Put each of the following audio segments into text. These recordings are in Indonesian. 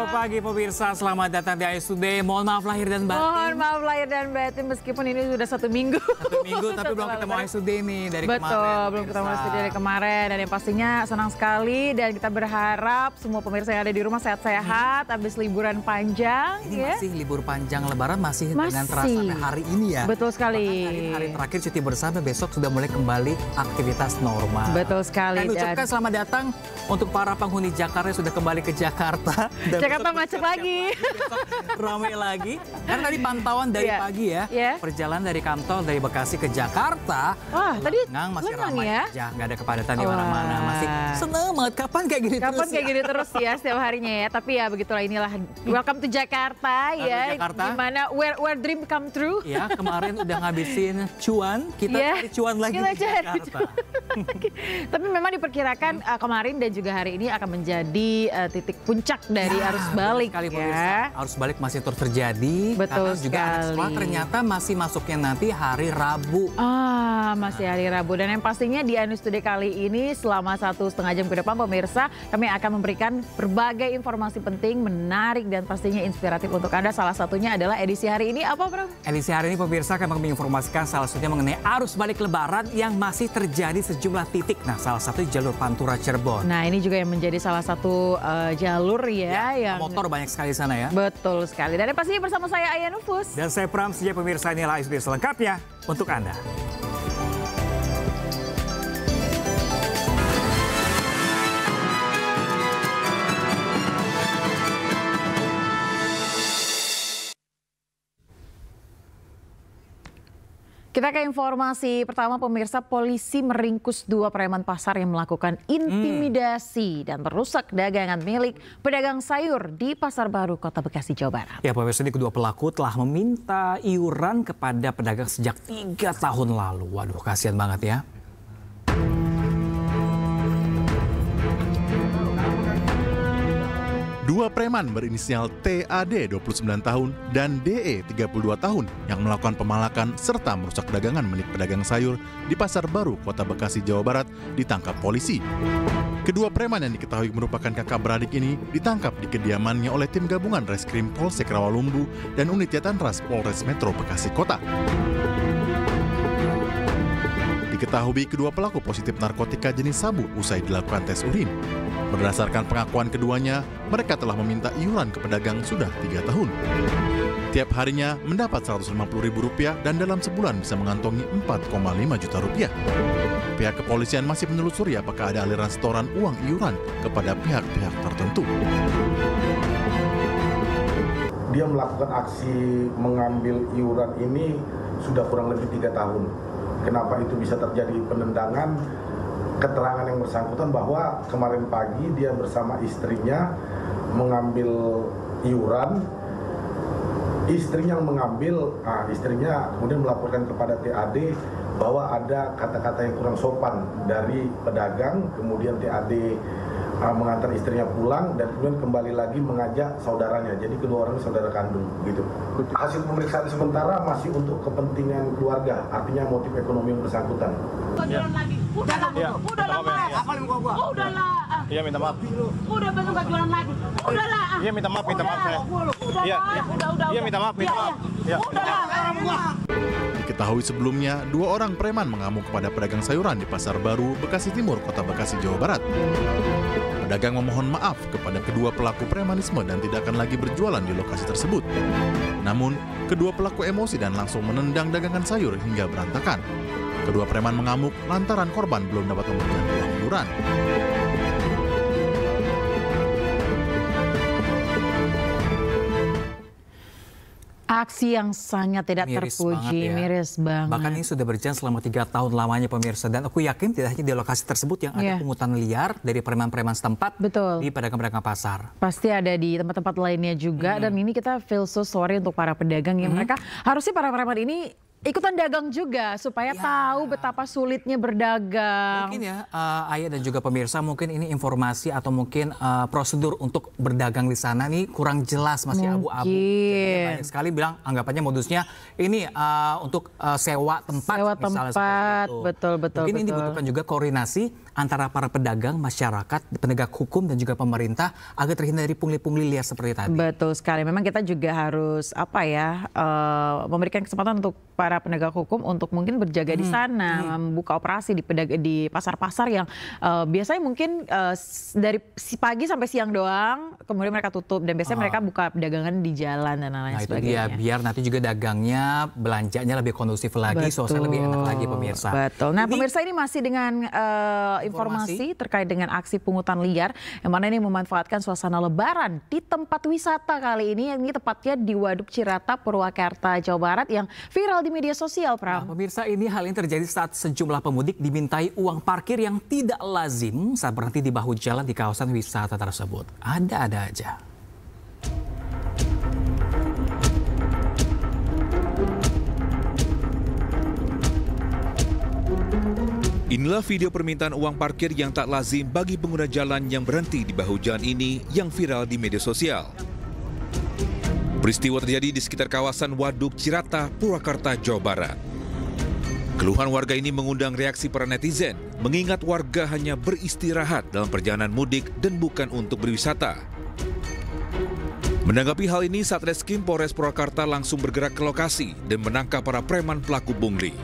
Selamat pagi pemirsa, selamat datang di Ice Today. Mohon maaf lahir dan batin. Mohon maaf lahir dan batin meskipun ini sudah 1 minggu. 1 minggu tapi belum ketemu Ice Today nih dari kemarin. Betul, belum ketemu Ice Today dari kemarin. Dan yang pastinya senang sekali dan kita berharap semua pemirsa yang ada di rumah sehat-sehat habis liburan panjang. Ini masih libur panjang lebaran masih dengan terasa sampai hari ini ya. Betul sekali. Hari terakhir cuti bersama, besok sudah mulai kembali aktivitas normal. Betul sekali. Dan ucapkan selamat datang untuk para penghuni Jakarta yang sudah kembali ke Jakarta. Dan Jakarta macet lagi. Ramai lagi. Kan tadi pantauan dari pagi ya. Perjalanan dari kantor dari Bekasi ke Jakarta. Wah, tadi masih ramai ya? aja. Nggak ada kepadatan di mana-mana. Masih seneng banget. Kapan kayak gini terus? Kapan kayak gini terus ya setiap harinya ya. Tapi ya begitulah, inilah welcome to Jakarta ya. Jakarta. Gimana where dream come true. Ya, kemarin udah ngabisin cuan. Kita cari cuan lagi di Jakarta. Tapi memang diperkirakan kemarin dan juga hari ini akan menjadi titik puncak dari arus balik ya. Arus balik masih terus terjadi. Betul karena juga anak sekolah ternyata masih masuknya nanti hari Rabu. Masih hari Rabu. Dan yang pastinya di Ice Today kali ini selama 1,5 jam ke depan pemirsa, kami akan memberikan berbagai informasi penting, menarik dan pastinya inspiratif untuk Anda. Salah satunya adalah edisi hari ini apa, Bro? Edisi hari ini pemirsa akan menginformasikan salah satunya mengenai arus balik lebaran yang masih terjadi sejumlah titik. Nah, salah satu jalur Pantura Cirebon. Nah, ini juga yang menjadi salah satu jalur yang motor banyak sekali sana ya. Betul sekali. Dan pastinya bersama saya Aya Nufus. Dan saya Pram, sejak pemirsa inilah Ice Today selengkapnya untuk Anda. Kita ke informasi pertama pemirsa, polisi meringkus 2 preman pasar yang melakukan intimidasi dan merusak dagangan milik pedagang sayur di Pasar Baru, Kota Bekasi, Jawa Barat. Ya pemirsa, ini kedua pelaku telah meminta iuran kepada pedagang sejak 3 tahun lalu. Waduh, kasihan banget ya. Dua preman berinisial TAD 29 tahun dan DE 32 tahun yang melakukan pemalakan serta merusak dagangan milik pedagang sayur di Pasar Baru, Kota Bekasi, Jawa Barat ditangkap polisi. Kedua preman yang diketahui merupakan kakak beradik ini ditangkap di kediamannya oleh tim gabungan Reskrim Polsek Rawalumbu dan Unit Jatanras Polres Metro Bekasi Kota. Diketahui kedua pelaku positif narkotika jenis sabu usai dilakukan tes urin. Berdasarkan pengakuan keduanya, mereka telah meminta iuran ke pedagang sudah 3 tahun. Tiap harinya mendapat Rp150.000 dan dalam sebulan bisa mengantongi Rp4,5 juta. Pihak kepolisian masih menelusuri apakah ada aliran setoran uang iuran kepada pihak-pihak tertentu. Dia melakukan aksi mengambil iuran ini sudah kurang lebih 3 tahun. Kenapa itu bisa terjadi penendangan? Keterangan yang bersangkutan bahwa kemarin pagi dia bersama istrinya mengambil iuran. Istrinya yang mengambil, istrinya kemudian melaporkan kepada TAD bahwa ada kata-kata yang kurang sopan dari pedagang. Kemudian TAD mengantar istrinya pulang dan kemudian kembali lagi mengajak saudaranya. Jadi kedua orang saudara kandung gitu. Hasil pemeriksaan sementara masih untuk kepentingan keluarga, artinya motif ekonomi yang bersangkutan. Udahlah. Iya, minta maaf. Udah besok gak jualan lagi. Udahlah. Iya, minta maaf saya. Iya, iya, minta maaf. Iya. Udahlah. Diketahui sebelumnya, 2 orang preman mengamuk kepada pedagang sayuran di Pasar Baru, Bekasi Timur, Kota Bekasi, Jawa Barat. Pedagang memohon maaf kepada kedua pelaku premanisme dan tidak akan lagi berjualan di lokasi tersebut. Namun, kedua pelaku emosi dan langsung menendang dagangan sayur hingga berantakan. Kedua preman mengamuk lantaran korban belum dapat memberikan uang iuran. Aksi yang sangat tidak terpuji, miris banget. Bahkan ini sudah berjalan selama 3 tahun lamanya pemirsa. Dan aku yakin tidak hanya di lokasi tersebut yang ada pungutan liar dari preman-preman setempat. Betul. Di pedagang-pedagang pasar. Pasti ada di tempat-tempat lainnya juga. Dan ini kita feel so sorry untuk para pedagang yang mereka harusnya para preman ini ikutan dagang juga supaya tahu betapa sulitnya berdagang. Mungkin ya Ayah dan juga pemirsa, mungkin ini informasi atau mungkin prosedur untuk berdagang di sana nih kurang jelas, masih abu-abu. Jadi banyak sekali bilang anggapannya modusnya ini untuk sewa tempat. Sewa tempat, betul. Mungkin ini dibutuhkan juga koordinasi antara para pedagang, masyarakat, penegak hukum dan juga pemerintah agar terhindar dari pungli-pungli liar seperti tadi. Betul sekali. Memang kita juga harus memberikan kesempatan untuk para penegak hukum untuk mungkin berjaga di sana, membuka operasi di pasar-pasar yang biasanya mungkin dari pagi sampai siang doang, kemudian mereka tutup dan biasanya mereka buka dagangan di jalan dan lain-lain sebagainya. Itu dia, biar nanti juga dagangnya, belanjanya lebih kondusif lagi, suasana lebih enak lagi pemirsa. Betul. Nah pemirsa, ini masih dengan informasi terkait dengan aksi pungutan liar yang mana ini memanfaatkan suasana lebaran di tempat wisata kali ini, yang ini tepatnya di Waduk Cirata, Purwakarta, Jawa Barat yang viral di media sosial, Pram. Nah, pemirsa, ini hal ini terjadi saat sejumlah pemudik dimintai uang parkir yang tidak lazim saat berhenti di bahu jalan di kawasan wisata tersebut. Ada-ada aja. Inilah video permintaan uang parkir yang tak lazim bagi pengguna jalan yang berhenti di bahu jalan ini yang viral di media sosial. Peristiwa terjadi di sekitar kawasan Waduk Cirata, Purwakarta, Jawa Barat. Keluhan warga ini mengundang reaksi para netizen, mengingat warga hanya beristirahat dalam perjalanan mudik dan bukan untuk berwisata. Menanggapi hal ini, Satreskrim Polres Purwakarta langsung bergerak ke lokasi dan menangkap para preman pelaku pungli.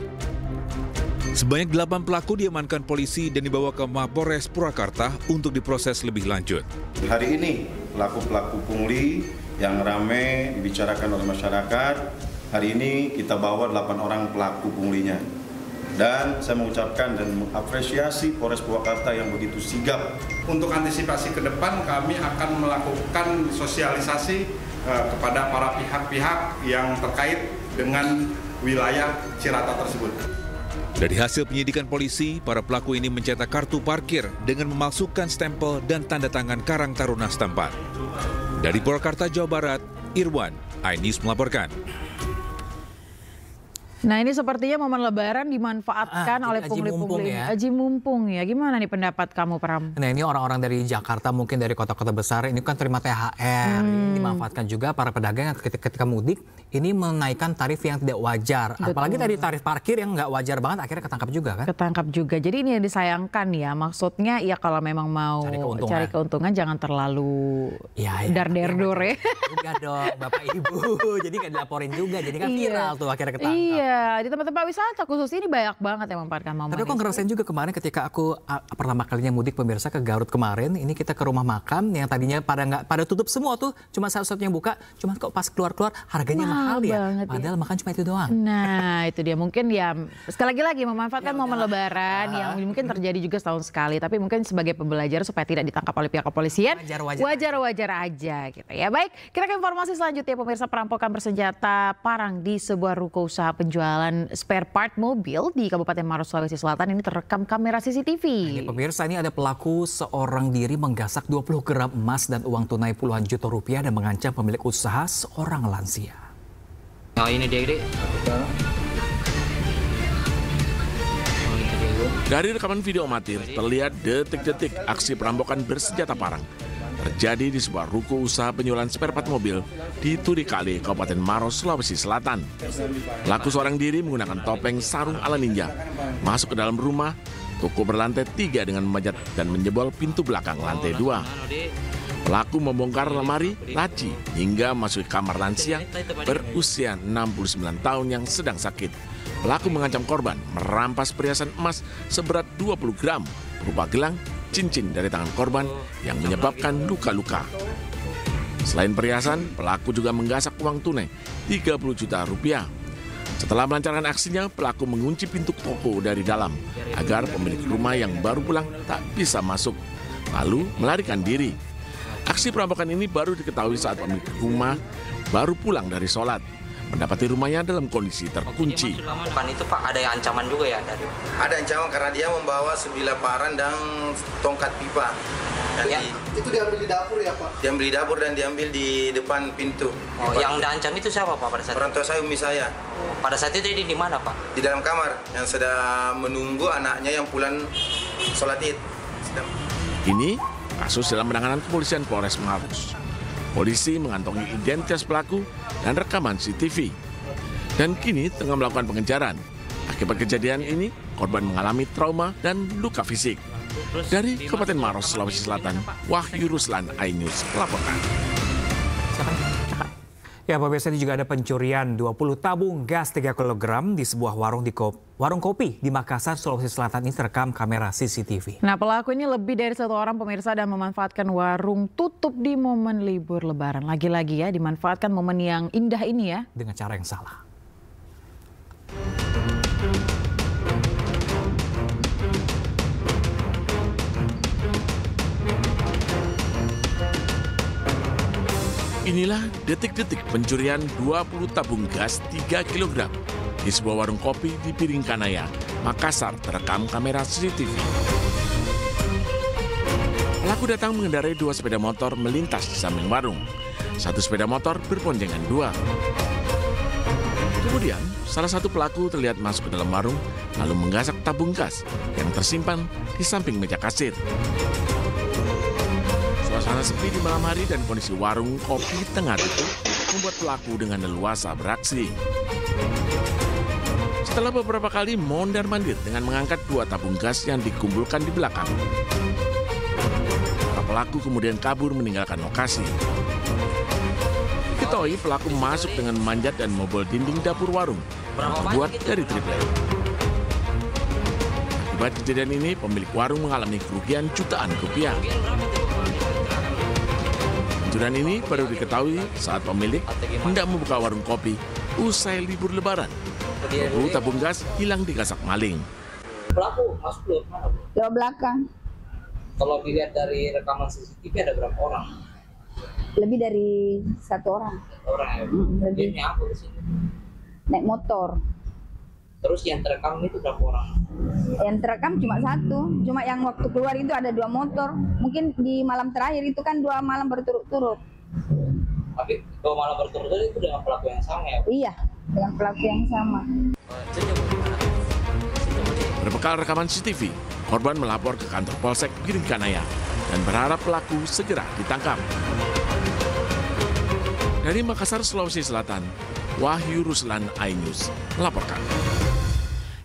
Sebanyak 8 pelaku diamankan polisi dan dibawa ke Mapolres Purwakarta untuk diproses lebih lanjut. Hari ini pelaku-pelaku pungli yang ramai dibicarakan oleh masyarakat, hari ini kita bawa 8 orang pelaku punglinya. Dan saya mengucapkan dan mengapresiasi Polres Purwakarta yang begitu sigap. Untuk antisipasi ke depan, kami akan melakukan sosialisasi kepada para pihak-pihak yang terkait dengan wilayah Cirata tersebut. Dari hasil penyidikan polisi, para pelaku ini mencetak kartu parkir dengan memalsukan stempel dan tanda tangan Karang Taruna setempat. Dari Purwakarta, Jawa Barat, Irwan, iNews melaporkan. Nah ini sepertinya momen lebaran dimanfaatkan oleh pungli-pungli. Aji mumpung ya. Gimana nih pendapat kamu, Pram? Nah ini orang-orang dari Jakarta, mungkin dari kota-kota besar, ini kan terima THR. Ini dimanfaatkan juga para pedagang yang ketika mudik, ini menaikkan tarif yang tidak wajar. Betul. Apalagi tadi tarif parkir yang nggak wajar banget, akhirnya ketangkap juga kan? Ketangkap juga. Jadi ini yang disayangkan ya. Maksudnya ya kalau memang mau cari keuntungan jangan terlalu dar-der-dor ya. Juga dong Bapak Ibu. Jadi nggak dilaporin juga. Jadi kan viral tuh akhirnya ketangkap. Iya, di tempat-tempat wisata khusus ini banyak banget yang memanfaatkan momen. Tapi aku ngerasain juga kemarin ketika aku pertama kalinya mudik pemirsa ke Garut kemarin, ini kita ke rumah makan yang tadinya pada tutup semua tuh, cuma satu-satunya yang buka, cuma kok pas keluar harganya mahal ya. Padahal makan cuma itu doang. Nah, itu dia mungkin ya sekali lagi memanfaatkan momen lebaran yang mungkin terjadi juga setahun sekali, tapi mungkin sebagai pembelajaran supaya tidak ditangkap oleh pihak kepolisian. Wajar-wajar aja gitu ya. Baik, kita ke informasi selanjutnya pemirsa. Perampokan bersenjata parang di sebuah ruko usaha penjualan spare part mobil di Kabupaten Maros, Sulawesi Selatan ini terekam kamera CCTV. Ini pemirsa, ini ada pelaku seorang diri menggasak 20 gram emas dan uang tunai puluhan juta rupiah dan mengancam pemilik usaha seorang lansia. Oh ini dia, Dek. Dari rekaman video amatir terlihat detik-detik aksi perampokan bersenjata parang terjadi di sebuah ruko usaha penjualan spare part mobil di Turikale, Kabupaten Maros, Sulawesi Selatan. Pelaku seorang diri menggunakan topeng sarung ala ninja, masuk ke dalam rumah toko berlantai 3 dengan memanjat dan menjebol pintu belakang lantai 2. Pelaku membongkar lemari, laci, hingga masuk ke kamar lansia berusia 69 tahun yang sedang sakit. Pelaku mengancam korban merampas perhiasan emas seberat 20 gram berupa gelang, cincin dari tangan korban yang menyebabkan luka-luka. Selain perhiasan, pelaku juga menggasak uang tunai 30 juta rupiah. Setelah melancarkan aksinya, pelaku mengunci pintu toko dari dalam agar pemilik rumah yang baru pulang tak bisa masuk, lalu melarikan diri. Aksi perampokan ini baru diketahui saat pemilik rumah baru pulang dari sholat, mendapati rumahnya dalam kondisi terkunci. Bukan itu Pak, ada yang ancaman juga ya? Ada ancaman karena dia membawa sebilah parang dan tongkat pipa. Ya. Itu diambil di dapur ya Pak? Diambil di dapur dan diambil di depan pintu. Oh, yang diancam itu siapa Pak pada saat itu? Orang tua saya, umi saya. Pada saat itu di mana Pak? Di dalam kamar yang sedang menunggu anaknya yang pulang sholat id. Ini kasus dalam penanganan kepolisian Polres Maros. Polisi mengantongi identitas pelaku dan rekaman CCTV. Dan kini tengah melakukan pengejaran. Akibat kejadian ini, korban mengalami trauma dan luka fisik. Dari Kabupaten Maros, Sulawesi Selatan, Wahyu Ruslan, iNews melaporkan. Ya, pemirsa, ini juga ada pencurian 20 tabung gas 3 kg di sebuah warung kopi di Makassar, Sulawesi Selatan. Ini terekam kamera CCTV. Nah, pelaku ini lebih dari 1 orang pemirsa dan memanfaatkan warung tutup di momen libur Lebaran. Lagi-lagi ya, dimanfaatkan momen yang indah ini ya. Dengan cara yang salah. Inilah detik-detik pencurian 20 tabung gas 3 kg di sebuah warung kopi di Piringkanaya, Makassar, terekam kamera CCTV. Pelaku datang mengendarai 2 sepeda motor melintas di samping warung. 1 sepeda motor berboncengan 2. Kemudian, salah satu pelaku terlihat masuk ke dalam warung lalu menggasak tabung gas yang tersimpan di samping meja kasir. Suasana sepi di malam hari dan kondisi warung kopi tengah tutup membuat pelaku dengan leluasa beraksi. Setelah beberapa kali mondar-mandir dengan mengangkat 2 tabung gas yang dikumpulkan di belakang, para pelaku kemudian kabur meninggalkan lokasi. Diketahui pelaku masuk dengan memanjat dan membobol dinding dapur warung terbuat dari triplek. Akibat kejadian ini, pemilik warung mengalami kerugian jutaan rupiah. Pencurian ini baru diketahui saat pemilik hendak membuka warung kopi usai libur Lebaran. 20 tabung gas hilang digasak maling. Pelaku masuk ke mana Bu? Lewat belakang. Kalau dilihat dari rekaman CCTV ada berapa orang? Lebih dari 1 orang. Orang ya? Lebih. Dia apa di sini? Naik motor. Terus yang terekam itu berapa orang? Yang terekam cuma 1, cuma yang waktu keluar itu ada 2 motor. Mungkin di malam terakhir itu kan 2 malam berturut-turut. Tapi 2 malam berturut-turut itu dengan pelaku yang sama ya? Iya, dengan pelaku yang sama. Berbekal rekaman CCTV, korban melapor ke kantor Polsek Piringkanaya dan berharap pelaku segera ditangkap. Dari Makassar, Sulawesi Selatan, Wahyu Ruslan, iNews melaporkan.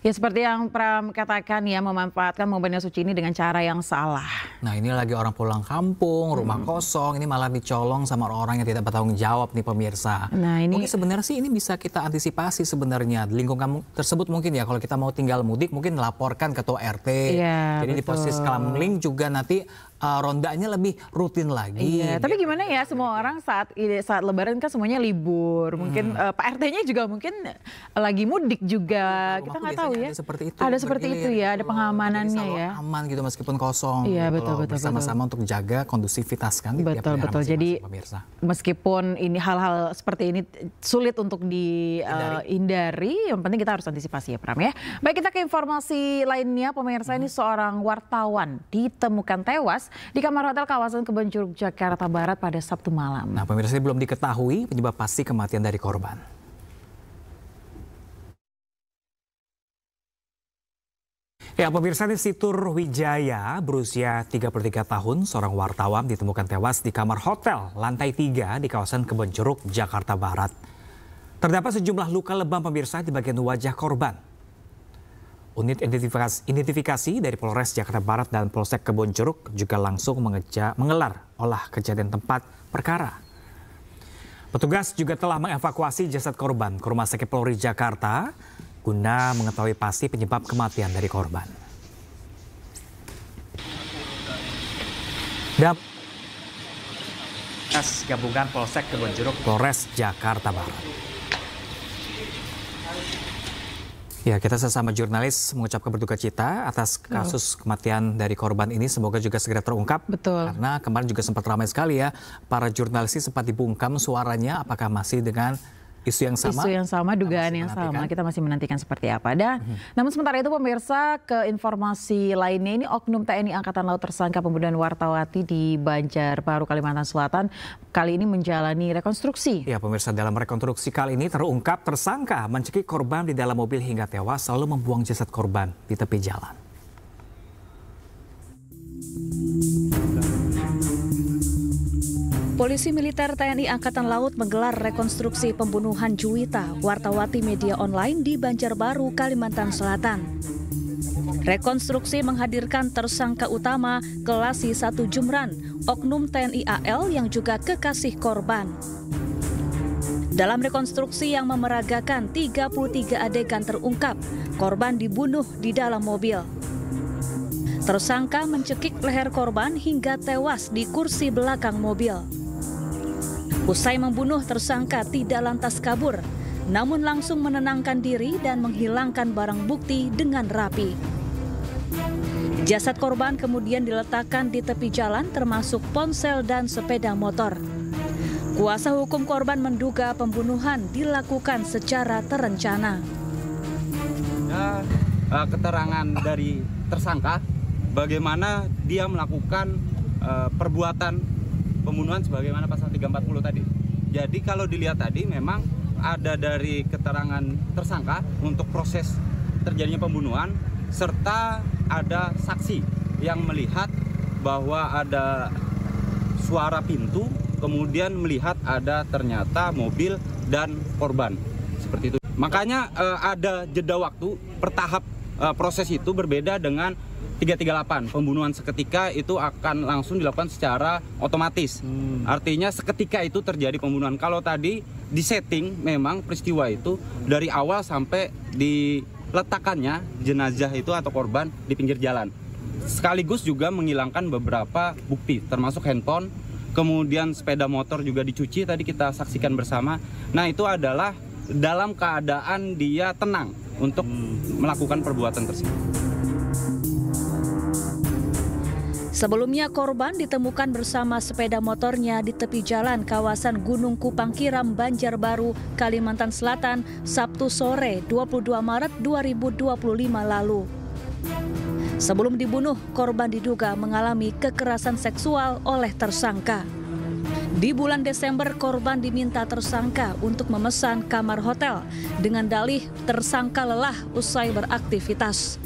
Ya, seperti yang Pram katakan ya, memanfaatkan momen yang suci ini dengan cara yang salah. Nah, ini lagi orang pulang kampung, rumah kosong, ini malah dicolong sama orang yang tidak bertanggung jawab nih pemirsa. Nah, ini mungkin sebenarnya sih ini bisa kita antisipasi sebenarnya. Di lingkungan tersebut mungkin ya, kalau kita mau tinggal mudik mungkin laporkan ketua RT. Iya, jadi di posisi Skamling juga nanti rondanya lebih rutin lagi. Iya, tapi gimana ya, semua orang saat Lebaran kan semuanya libur. Mungkin Pak RT-nya juga mungkin lagi mudik juga. Kita nggak tahu ya. Ada seperti itu. Ada seperti itu ya, ada pengamanannya ya. Aman gitu meskipun kosong. Iya, gitu betul. Bersama-sama untuk jaga kondusivitas kan. Betul. Jadi meskipun ini hal-hal seperti ini sulit untuk dihindari, yang penting kita harus antisipasi ya Pram ya. Baik, kita ke informasi lainnya pemirsa. Ini seorang wartawan ditemukan tewas di kamar hotel kawasan Kebonjeruk, Jakarta Barat pada Sabtu malam. Nah, pemirsa, belum diketahui penyebab pasti kematian dari korban. Ya, pemirsa, ini Situr Wijaya berusia 33 tahun, seorang wartawan ditemukan tewas di kamar hotel lantai 3 di kawasan Kebonjeruk, Jakarta Barat. Terdapat sejumlah luka lebam pemirsa di bagian wajah korban. Unit identifikasi dari Polres Jakarta Barat dan Polsek Kebonjeruk juga langsung menggelar olah kejadian tempat perkara. Petugas juga telah mengevakuasi jasad korban ke Rumah Sakit Polri Jakarta guna mengetahui pasti penyebab kematian dari korban. Gabungan Polsek Kebonjeruk, Polres Jakarta Barat. Ya, kita sesama jurnalis mengucapkan berduka cita atas kasus kematian dari korban ini. Semoga juga segera terungkap. Betul. Karena kemarin juga sempat ramai sekali ya. Para jurnalis sempat dibungkam suaranya apakah masih dengan Isu yang sama, dugaan yang sama. Kita masih menantikan seperti apa. Dan namun sementara itu pemirsa, ke informasi lainnya, ini oknum TNI Angkatan Laut tersangka pembunuhan Wartawati di Banjarbaru, Kalimantan Selatan kali ini menjalani rekonstruksi. Ya pemirsa, dalam rekonstruksi kali ini terungkap tersangka mencekik korban di dalam mobil hingga tewas lalu membuang jasad korban di tepi jalan. Polisi militer TNI Angkatan Laut menggelar rekonstruksi pembunuhan Juwita, wartawati media online di Banjarbaru, Kalimantan Selatan. Rekonstruksi menghadirkan tersangka utama Kelasi 1 Jumran, oknum TNI AL yang juga kekasih korban. Dalam rekonstruksi yang memeragakan 33 adegan terungkap, korban dibunuh di dalam mobil. Tersangka mencekik leher korban hingga tewas di kursi belakang mobil. Usai membunuh, tersangka tidak lantas kabur, namun langsung menenangkan diri dan menghilangkan barang bukti dengan rapi. Jasad korban kemudian diletakkan di tepi jalan termasuk ponsel dan sepeda motor. Kuasa hukum korban menduga pembunuhan dilakukan secara terencana. Keterangan dari tersangka bagaimana dia melakukan perbuatan pembunuhan sebagaimana pasal 340 tadi. Jadi kalau dilihat tadi memang ada dari keterangan tersangka untuk proses terjadinya pembunuhan, serta ada saksi yang melihat bahwa ada suara pintu, kemudian melihat ada ternyata mobil dan korban. Seperti itu. Makanya ada jeda waktu bertahap, proses itu berbeda dengan 338, pembunuhan seketika itu akan langsung dilakukan secara otomatis. Artinya seketika itu terjadi pembunuhan. Kalau tadi disetting memang peristiwa itu dari awal sampai diletakkannya jenazah itu atau korban di pinggir jalan. Sekaligus juga menghilangkan beberapa bukti termasuk handphone, kemudian sepeda motor juga dicuci, tadi kita saksikan bersama. Nah, itu adalah dalam keadaan dia tenang untuk melakukan perbuatan tersebut. Sebelumnya korban ditemukan bersama sepeda motornya di tepi jalan kawasan Gunung Kupang Kiram, Banjarbaru, Kalimantan Selatan, Sabtu sore 22 Maret 2025 lalu. Sebelum dibunuh, korban diduga mengalami kekerasan seksual oleh tersangka. Di bulan Desember, korban diminta tersangka untuk memesan kamar hotel dengan dalih tersangka lelah usai beraktivitas.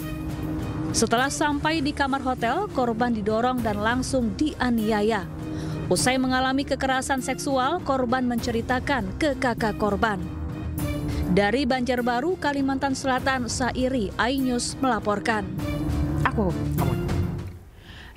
Setelah sampai di kamar hotel, korban didorong dan langsung dianiaya. Usai mengalami kekerasan seksual, korban menceritakan ke kakak korban. Dari Banjarbaru, Kalimantan Selatan, Sairi, iNews melaporkan.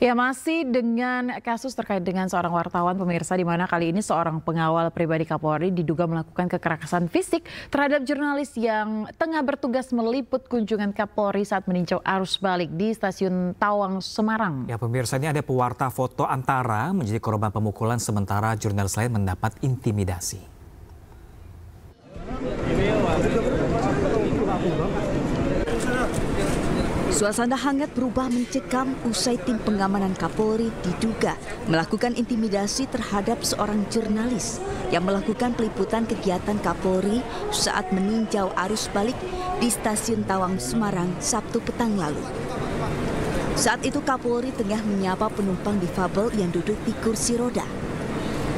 Ya, masih dengan kasus terkait dengan seorang wartawan pemirsa, di mana kali ini seorang pengawal pribadi Kapolri diduga melakukan kekerasan fisik terhadap jurnalis yang tengah bertugas meliput kunjungan Kapolri saat meninjau arus balik di stasiun Tawang, Semarang. Ya pemirsa, ini ada pewarta foto antara menjadi korban pemukulan sementara jurnalis lain mendapat intimidasi. Suasana hangat berubah mencekam usai tim pengamanan Kapolri diduga melakukan intimidasi terhadap seorang jurnalis yang melakukan peliputan kegiatan Kapolri saat meninjau arus balik di stasiun Tawang, Semarang, Sabtu petang lalu. Saat itu Kapolri tengah menyapa penumpang difabel yang duduk di kursi roda.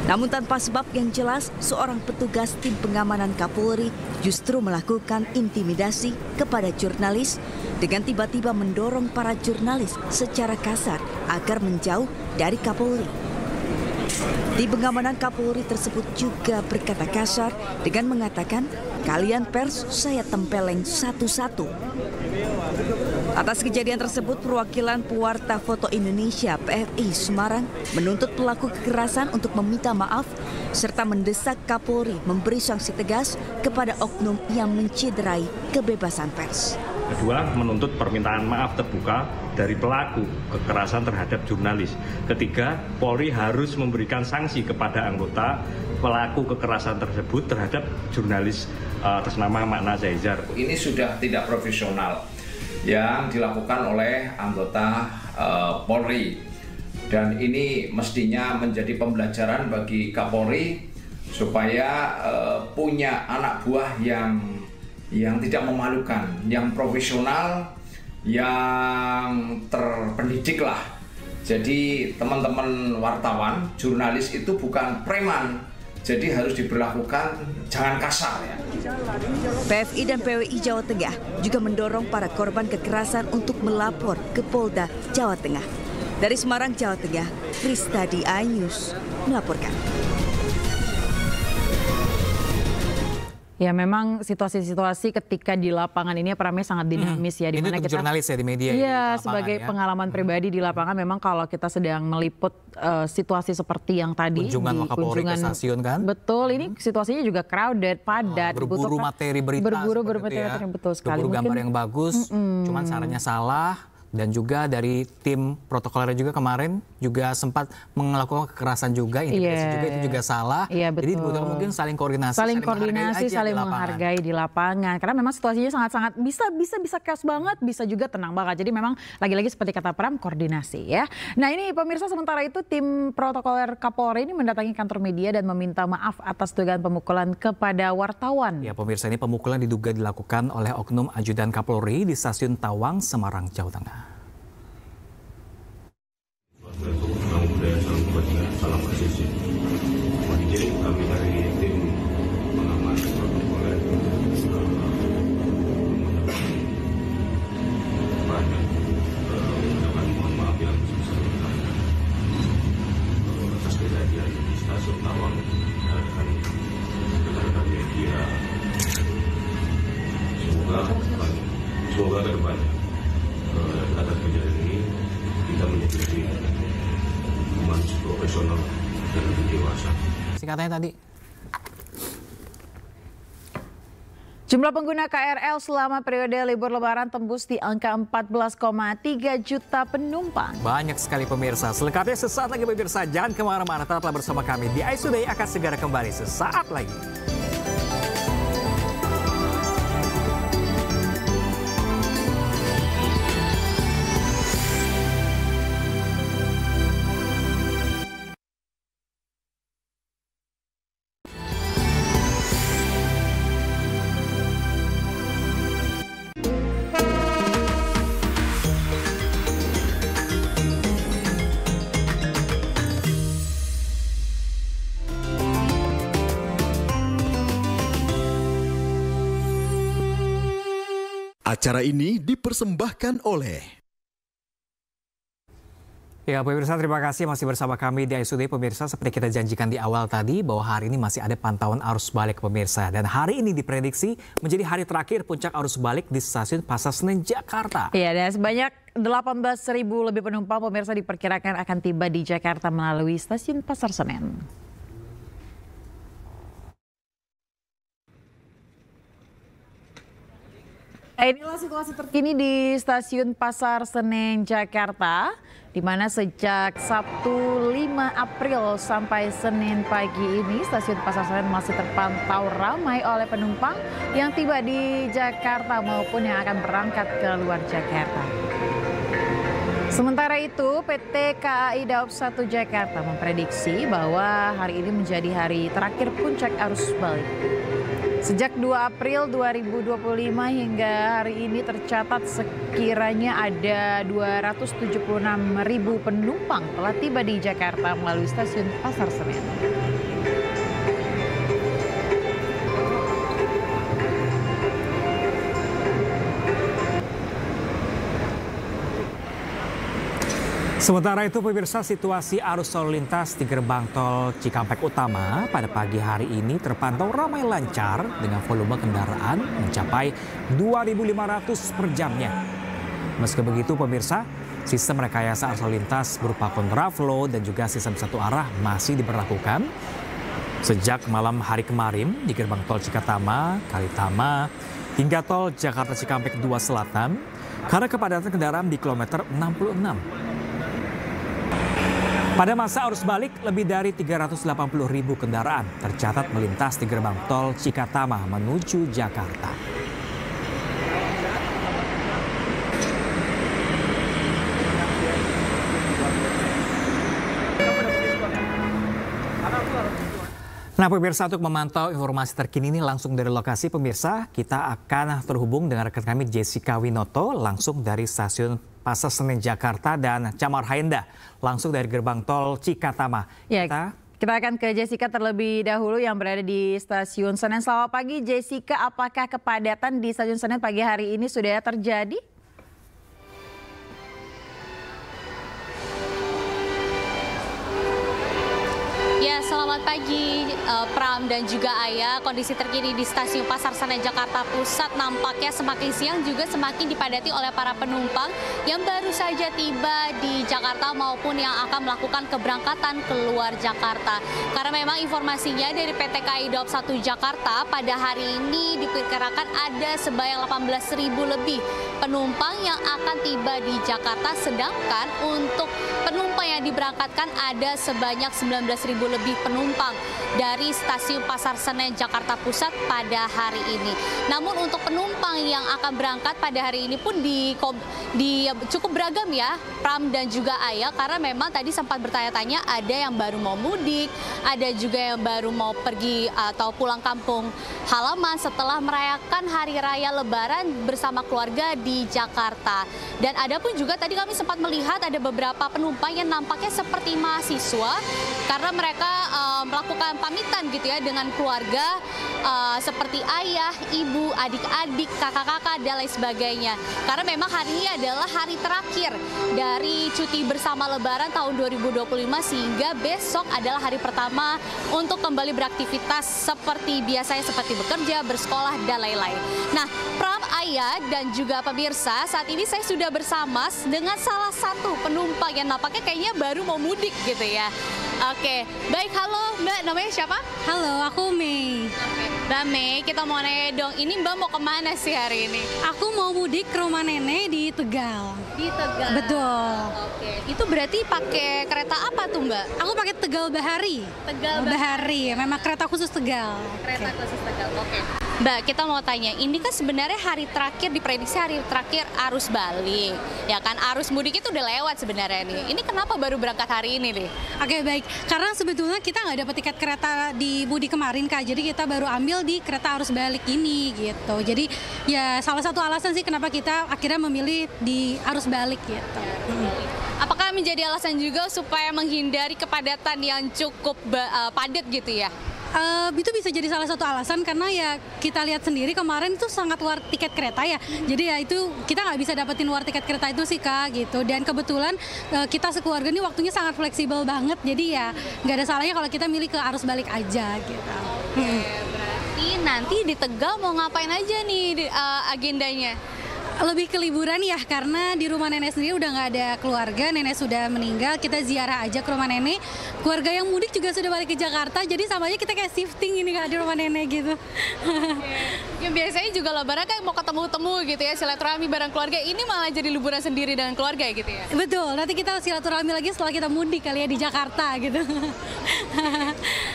Namun tanpa sebab yang jelas, seorang petugas tim pengamanan Kapolri justru melakukan intimidasi kepada jurnalis dengan tiba-tiba mendorong para jurnalis secara kasar agar menjauh dari Kapolri. Tim pengamanan Kapolri tersebut juga berkata kasar dengan mengatakan, "Kalian pers saya tempeleng satu-satu." Atas kejadian tersebut, perwakilan Pewarta Foto Indonesia (PFI) Semarang menuntut pelaku kekerasan untuk meminta maaf serta mendesak Kapolri memberi sanksi tegas kepada oknum yang menciderai kebebasan pers. Kedua, menuntut permintaan maaf terbuka dari pelaku kekerasan terhadap jurnalis. Ketiga, Polri harus memberikan sanksi kepada anggota pelaku kekerasan tersebut terhadap jurnalis atas nama Makna Zaizar. Ini sudah tidak profesional yang dilakukan oleh anggota Polri, dan ini mestinya menjadi pembelajaran bagi Kapolri supaya punya anak buah yang tidak memalukan, yang profesional, yang terpendidik lah. Jadi teman-teman wartawan, jurnalis itu bukan preman, jadi harus diberlakukan jangan kasar ya. PFI dan PWI Jawa Tengah juga mendorong para korban kekerasan untuk melapor ke Polda Jawa Tengah. Dari Semarang, Jawa Tengah, Kristadi iNews melaporkan. Ya memang situasi-situasi ketika di lapangan ini ramai sangat dinamis ya. Ini untuk jurnalis ya di media. Iya, sebagai pengalaman pribadi di lapangan memang kalau kita sedang meliput situasi seperti yang tadi. Kunjungan Wakapolri ke stasiun kan. Betul, ini situasinya juga crowded, padat. Berburu materi berita. Berburu materi, betul sekali. Berburu gambar yang bagus, cuman sarannya salah. Dan juga dari tim protokoler juga kemarin juga sempat melakukan kekerasan juga, intimidasi juga, itu juga salah. Jadi dibutuhkan mungkin saling koordinasi, saling menghargai di lapangan. Karena memang situasinya sangat-sangat bisa chaos banget, bisa juga tenang banget. Jadi memang lagi-lagi seperti kata Pram, koordinasi ya. Nah ini pemirsa, sementara itu tim protokoler Kapolri ini mendatangi kantor media dan meminta maaf atas dugaan pemukulan kepada wartawan. Ya pemirsa, ini pemukulan diduga dilakukan oleh oknum ajudan Kapolri di stasiun Tawang, Semarang, Jawa Tengah. Salam presisi. Jadi kami dari tim pengaman protokoler banyak mengucapkan mohon maaf yang sebesar-besarnya atas kejadian di stasiun Tawang dan rekan-rekan media. Semoga ke depannya atas kejadian ini kita menjadi profesional dan lebih dewasa. Singkatnya tadi. Jumlah pengguna KRL selama periode libur lebaran tembus di angka 14,3 juta penumpang. Banyak sekali pemirsa. Selengkapnya sesaat lagi pemirsa. Jangan kemana-mana, tetaplah bersama kami. Di Ice Today akan segera kembali sesaat lagi. Acara ini dipersembahkan oleh... Ya pemirsa, terima kasih masih bersama kami di ISUD. Pemirsa, seperti kita janjikan di awal tadi bahwa hari ini masih ada pantauan arus balik pemirsa. Dan hari ini diprediksi menjadi hari terakhir puncak arus balik di stasiun Pasar Senen, Jakarta. Ya, dan sebanyak 18.000 lebih penumpang pemirsa diperkirakan akan tiba di Jakarta melalui stasiun Pasar Senen. Inilah situasi terkini di Stasiun Pasar Senen, Jakarta, di mana sejak Sabtu 5 April sampai Senin pagi ini, Stasiun Pasar Senen masih terpantau ramai oleh penumpang yang tiba di Jakarta maupun yang akan berangkat ke luar Jakarta. Sementara itu, PT KAI Daob 1 Jakarta memprediksi bahwa hari ini menjadi hari terakhir puncak arus balik. Sejak 2 April 2025 hingga hari ini tercatat sekiranya ada 276.000 penumpang telah tiba di Jakarta melalui stasiun Pasar Senen. Sementara itu pemirsa, situasi arus lalu lintas di gerbang tol Cikampek Utama pada pagi hari ini terpantau ramai lancar dengan volume kendaraan mencapai 2.500 per jamnya. Meski begitu pemirsa, sistem rekayasa arus lalu lintas berupa kontraflow dan juga sistem satu arah masih diberlakukan sejak malam hari kemarin di gerbang tol Cikatama, Kalitama hingga tol Jakarta Cikampek 2 Selatan karena kepadatan kendaraan di kilometer 66. Pada masa arus balik, lebih dari 380.000 kendaraan tercatat melintas di gerbang tol Cikatama menuju Jakarta. Nah pemirsa, untuk memantau informasi terkini ini langsung dari lokasi pemirsa, kita akan terhubung dengan rekan kami Jessica Winoto langsung dari stasiun Pasar Senen Jakarta dan Chamar Haenda langsung dari gerbang tol Cikatama. Ya, kita akan ke Jessica terlebih dahulu yang berada di Stasiun Senen. Selamat pagi Jessica, apakah kepadatan di Stasiun Senen pagi hari ini sudah terjadi? Ya, selamat pagi Pram dan juga Ayah. Kondisi terkini di Stasiun Pasar Senen Jakarta Pusat nampaknya semakin siang juga semakin dipadati oleh para penumpang yang baru saja tiba di Jakarta maupun yang akan melakukan keberangkatan keluar Jakarta. Karena memang informasinya dari PT KAI Daob 1 Jakarta pada hari ini diperkirakan ada sebanyak 18.000 lebih penumpang yang akan tiba di Jakarta, sedangkan untuk penumpang yang diberangkatkan ada sebanyak 19.000 lebih penumpang dari Stasiun Pasar Senen Jakarta Pusat pada hari ini. Namun untuk penumpang yang akan berangkat pada hari ini pun cukup beragam ya, Pram dan juga Ayah, karena memang tadi sempat bertanya-tanya ada yang baru mau mudik, ada juga yang baru mau pergi atau pulang kampung halaman setelah merayakan Hari Raya Lebaran bersama keluarga di Jakarta. Dan ada pun juga tadi kami sempat melihat ada beberapa penumpang yang nampaknya seperti mahasiswa karena mereka melakukan pamitan gitu ya dengan keluarga seperti ayah, ibu, adik-adik, kakak-kakak dan lain sebagainya. Karena memang hari ini adalah hari terakhir dari cuti bersama Lebaran tahun 2025 sehingga besok adalah hari pertama untuk kembali beraktivitas seperti biasanya, seperti bekerja, bersekolah dan lain-lain. Nah, Pram, Ayah dan juga pemirsa, saat ini saya sudah bersama dengan salah satu penumpang yang nampaknya kayaknya baru mau mudik gitu ya. Oke, baik, halo Mbak, namanya siapa? Halo, aku Mei. Mbak Mei, kita mau nanya dong, ini Mbak mau kemana sih hari ini? Aku mau mudik ke rumah nenek di Tegal. Di Tegal? Betul. Oke, itu berarti pakai kereta apa tuh Mbak? Aku pakai Tegal Bahari. Tegal Bahari, memang kereta khusus Tegal. Kereta khusus Tegal, oke. Mbak, kita mau tanya, ini kan sebenarnya hari terakhir, diprediksi hari terakhir arus balik. Ya kan, arus mudik itu udah lewat sebenarnya nih. Ini kenapa baru berangkat hari ini nih? Oke, baik. Karena sebetulnya kita nggak dapat tiket kereta di mudik kemarin, Kak. Jadi kita baru ambil di kereta arus balik ini gitu. Jadi ya salah satu alasan sih kenapa kita akhirnya memilih di arus balik gitu. Apakah menjadi alasan juga supaya menghindari kepadatan yang cukup padat gitu ya? Itu bisa jadi salah satu alasan karena ya kita lihat sendiri kemarin itu sangat war tiket kereta ya. Jadi ya itu kita nggak bisa dapetin war tiket kereta itu sih Kak gitu. Dan kebetulan kita sekeluarga ini waktunya sangat fleksibel banget. Jadi ya nggak ada salahnya kalau kita milih ke arus balik aja gitu. Oke, berarti nanti di Tegal mau ngapain aja nih agendanya? Lebih ke liburan ya, karena di rumah nenek sendiri udah nggak ada keluarga, nenek sudah meninggal, kita ziarah aja ke rumah nenek. Keluarga yang mudik juga sudah balik ke Jakarta, jadi sama aja kita kayak shifting ini Kak di rumah nenek gitu. Ya biasanya juga Lebaran kan mau ketemu-temu gitu ya, silaturahmi bareng keluarga, ini malah jadi liburan sendiri dengan keluarga gitu ya? Betul, nanti kita silaturahmi lagi setelah kita mudik kali ya di Jakarta gitu.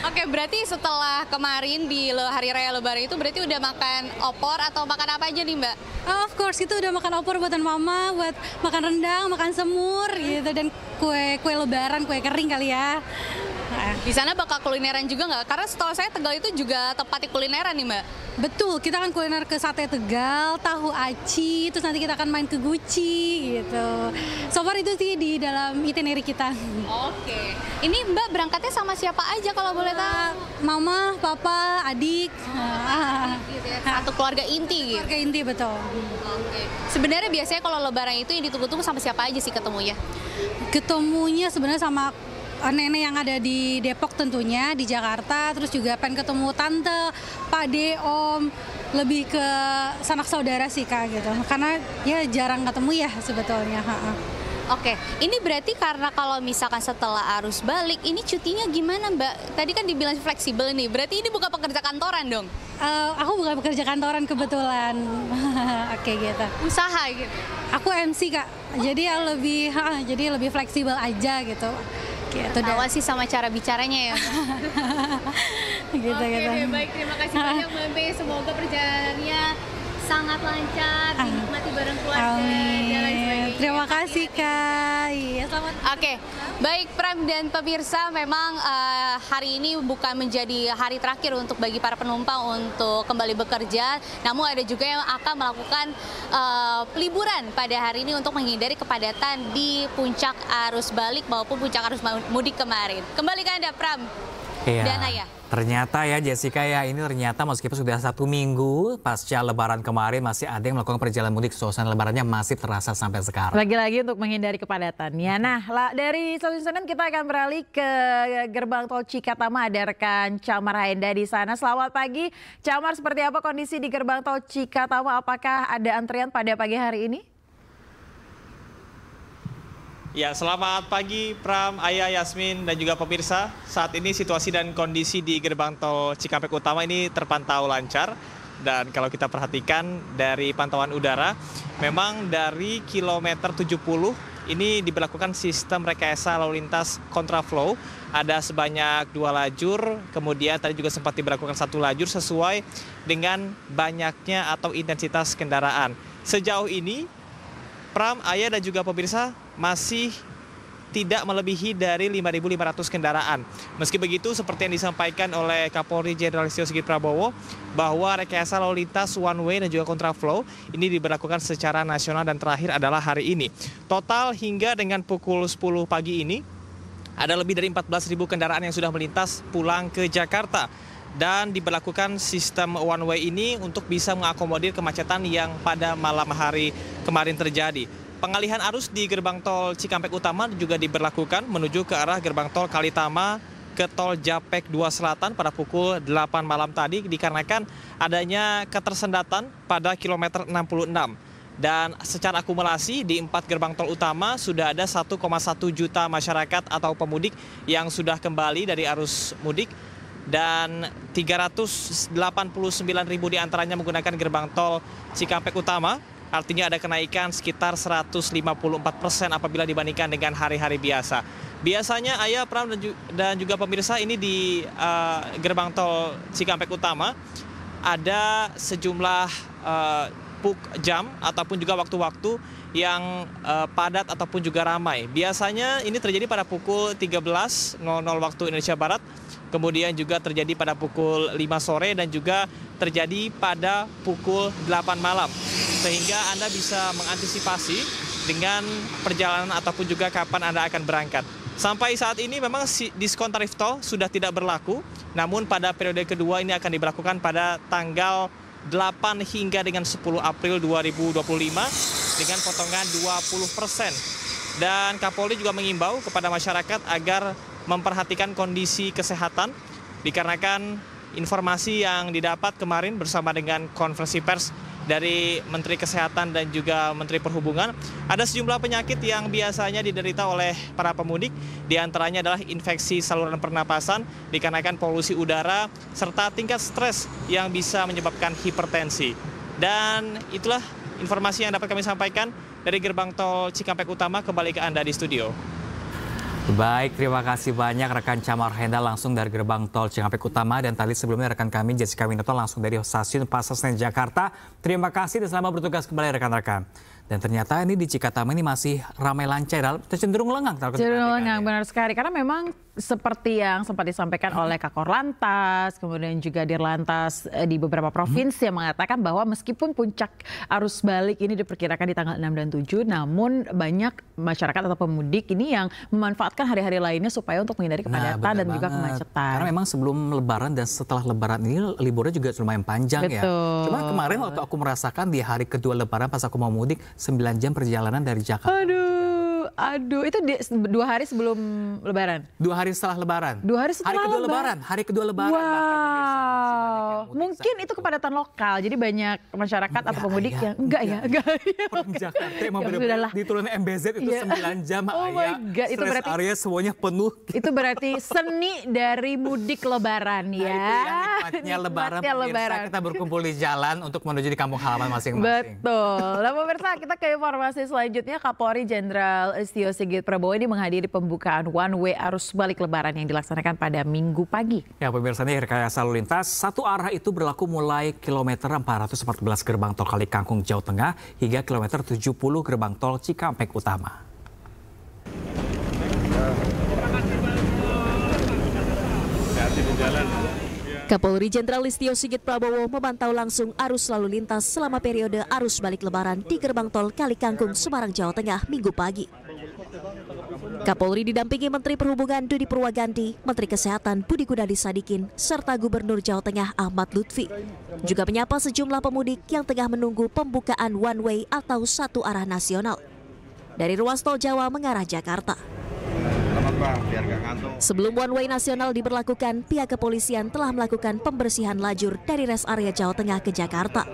Oke, berarti setelah kemarin di Hari Raya Lebaran itu berarti udah makan opor atau makan apa aja nih Mbak? Of course, itu udah makan opor buatan mama, buat makan rendang, makan semur gitu, dan kue lebaran, kue kering kali ya. Di sana bakal kulineran juga nggak? Karena setahu saya Tegal itu juga tempatnya kulineran nih Mbak. Betul, kita akan kuliner ke sate Tegal, tahu aci, terus nanti kita akan main ke Guci gitu. So far itu sih di dalam itinerary kita. Oke, ini Mbak berangkatnya sama siapa aja kalau boleh tahu? Mama, papa, adik. Satu keluarga inti gitu? Keluarga inti, betul. Oke. Sebenarnya biasanya kalau Lebaran itu yang ditunggu-tunggu sama siapa aja sih ketemunya? Ketemunya sebenarnya sama nenek yang ada di Depok tentunya, di Jakarta, terus juga pengen ketemu tante, Pak De, Om, lebih ke sanak saudara sih Kak gitu, karena ya jarang ketemu ya sebetulnya. Oke, ini berarti karena kalau misalkan setelah arus balik, ini cutinya gimana Mbak? Tadi kan dibilang fleksibel nih, berarti ini bukan pekerja kantoran dong? Aku bukan pekerja kantoran kebetulan. Oke gitu. Usaha gitu? Aku MC Kak, jadi lebih fleksibel aja gitu. Gitu, tawa sih sama cara bicaranya ya. Gitu. Baik, terima kasih banyak Mbak Mei. Semoga perjalanannya sangat lancar, dinikmati bareng keluarga dan lain sebagainya. Terima kasih Kak. Iya, selamat. Oke, baik Pram dan pemirsa, memang hari ini bukan menjadi hari terakhir untuk bagi para penumpang untuk kembali bekerja, namun ada juga yang akan melakukan liburan pada hari ini untuk menghindari kepadatan di puncak arus balik maupun puncak arus mudik kemarin. Kembali ke Anda, Pram. Iya. Dan Ayah. Ternyata ya Jessica ya, ini ternyata meskipun sudah 1 minggu pasca lebaran kemarin masih ada yang melakukan perjalanan mudik, suasana lebarannya masih terasa sampai sekarang. Lagi-lagi untuk menghindari kepadatannya. Nah, dari Stasiun Senen kita akan beralih ke gerbang tol Cikatama, ada rekan Camar Haenda di sana. Selamat pagi, Camar, seperti apa kondisi di gerbang tol Cikatama? Apakah ada antrian pada pagi hari ini? Ya, selamat pagi Pram, Ayah, Yasmin, dan juga pemirsa. Saat ini situasi dan kondisi di gerbang tol Cikampek Utama ini terpantau lancar. Dan kalau kita perhatikan dari pantauan udara, memang dari kilometer 70 ini diberlakukan sistem rekayasa lalu lintas kontraflow. Ada sebanyak 2 lajur, kemudian tadi juga sempat diberlakukan 1 lajur sesuai dengan banyaknya atau intensitas kendaraan. Sejauh ini, Pram, Ayah, dan juga pemirsa masih tidak melebihi dari 5.500 kendaraan. Meski begitu, seperti yang disampaikan oleh Kapolri Jenderal Listio Sigit Prabowo, bahwa rekayasa lalu lintas one way dan juga kontraflow ini diberlakukan secara nasional dan terakhir adalah hari ini. Total hingga dengan pukul 10 pagi ini, ada lebih dari 14.000 kendaraan yang sudah melintas pulang ke Jakarta. Dan diberlakukan sistem one way ini untuk bisa mengakomodir kemacetan yang pada malam hari kemarin terjadi. Pengalihan arus di gerbang tol Cikampek Utama juga diberlakukan menuju ke arah gerbang tol Kalitama ke tol Japek 2 Selatan pada pukul 8 malam tadi dikarenakan adanya ketersendatan pada kilometer 66. Dan secara akumulasi di 4 gerbang tol utama sudah ada 1,1 juta masyarakat atau pemudik yang sudah kembali dari arus mudik. Dan 389.000 diantaranya menggunakan gerbang tol Cikampek Utama. Artinya ada kenaikan sekitar 154% apabila dibandingkan dengan hari-hari biasa. Biasanya Ayah, Pram, dan juga pemirsa, ini di gerbang tol Cikampek Utama ada sejumlah jam ataupun juga waktu-waktu yang padat ataupun juga ramai. Biasanya ini terjadi pada pukul 13.00 waktu Indonesia Barat, kemudian juga terjadi pada pukul 5 sore dan juga terjadi pada pukul 8 malam. Sehingga Anda bisa mengantisipasi dengan perjalanan ataupun juga kapan Anda akan berangkat. Sampai saat ini memang diskon tarif tol sudah tidak berlaku, namun pada periode kedua ini akan diberlakukan pada tanggal 8 hingga dengan 10 April 2025 dengan potongan 20%. Dan Kapolri juga mengimbau kepada masyarakat agar memperhatikan kondisi kesehatan dikarenakan informasi yang didapat kemarin bersama dengan konferensi pers dari Menteri Kesehatan dan juga Menteri Perhubungan, ada sejumlah penyakit yang biasanya diderita oleh para pemudik, diantaranya adalah infeksi saluran pernapasan dikarenakan polusi udara serta tingkat stres yang bisa menyebabkan hipertensi. Dan itulah informasi yang dapat kami sampaikan dari gerbang tol Cikampek Utama. Kembali ke Anda di studio. Baik, terima kasih banyak rekan Camar Haenda langsung dari gerbang tol Cikampek Utama, dan tadi sebelumnya rekan kami Jessica Winoto langsung dari stasiun Pasar Senen Jakarta. Terima kasih dan selamat bertugas kembali rekan-rekan. Dan ternyata ini di Cikatama ini masih ramai lancar, cenderung lengang. Cenderung lengang, benar sekali. Karena memang seperti yang sempat disampaikan oleh Kakor Lantas, kemudian juga Dirlantas di beberapa provinsi yang mengatakan bahwa meskipun puncak arus balik ini diperkirakan di tanggal 6 dan 7, namun banyak masyarakat atau pemudik ini yang memanfaatkan hari-hari lainnya supaya untuk menghindari kepadatan dan juga kemacetan. Karena memang sebelum Lebaran dan setelah Lebaran ini liburnya juga lumayan panjang. Betul. Ya. Cuma kemarin waktu aku merasakan di hari kedua Lebaran pas aku mau mudik, 9 jam perjalanan dari Jakarta. Aduh, itu 2 hari sebelum Lebaran? 2 hari setelah Lebaran. 2 hari setelah Hari kedua Lebaran. Wow, mungkin itu kepadatan lokal, jadi banyak masyarakat atau pemudik yang enggak ya. Orang Jakarta emang benar-benar diturunkan MBZ itu 9 jam. Oh my God, itu berarti area semuanya penuh. Itu berarti seni dari mudik Lebaran ya. Nah, itu yang nikmatnya Lebaran, pemirsa, kita berkumpul di jalan untuk menuju di kampung halaman masing-masing. Betul. Nah pemirsa, kita ke informasi selanjutnya. Kapolri Jenderal Listio Sigit Prabowo ini menghadiri pembukaan one way arus balik Lebaran yang dilaksanakan pada Minggu pagi. Ya pemirsa, ini rekayasa lalu lintas satu arah itu berlaku mulai kilometer 414 gerbang tol Kali Kangkung Jawa Tengah hingga kilometer 70 gerbang tol Cikampek Utama. Kapolri Jenderal Listio Sigit Prabowo memantau langsung arus lalu lintas selama periode arus balik Lebaran di gerbang tol Kali Kangkung, Semarang, Jawa Tengah, Minggu pagi. Kapolri didampingi Menteri Perhubungan Dudi Purwaganti, Menteri Kesehatan Budi Gunadi Sadikin, serta Gubernur Jawa Tengah Ahmad Lutfi. Juga menyapa sejumlah pemudik yang tengah menunggu pembukaan one way atau satu arah nasional dari ruas tol Jawa mengarah Jakarta. Sebelum one way nasional diberlakukan, pihak kepolisian telah melakukan pembersihan lajur dari rest area Jawa Tengah ke Jakarta.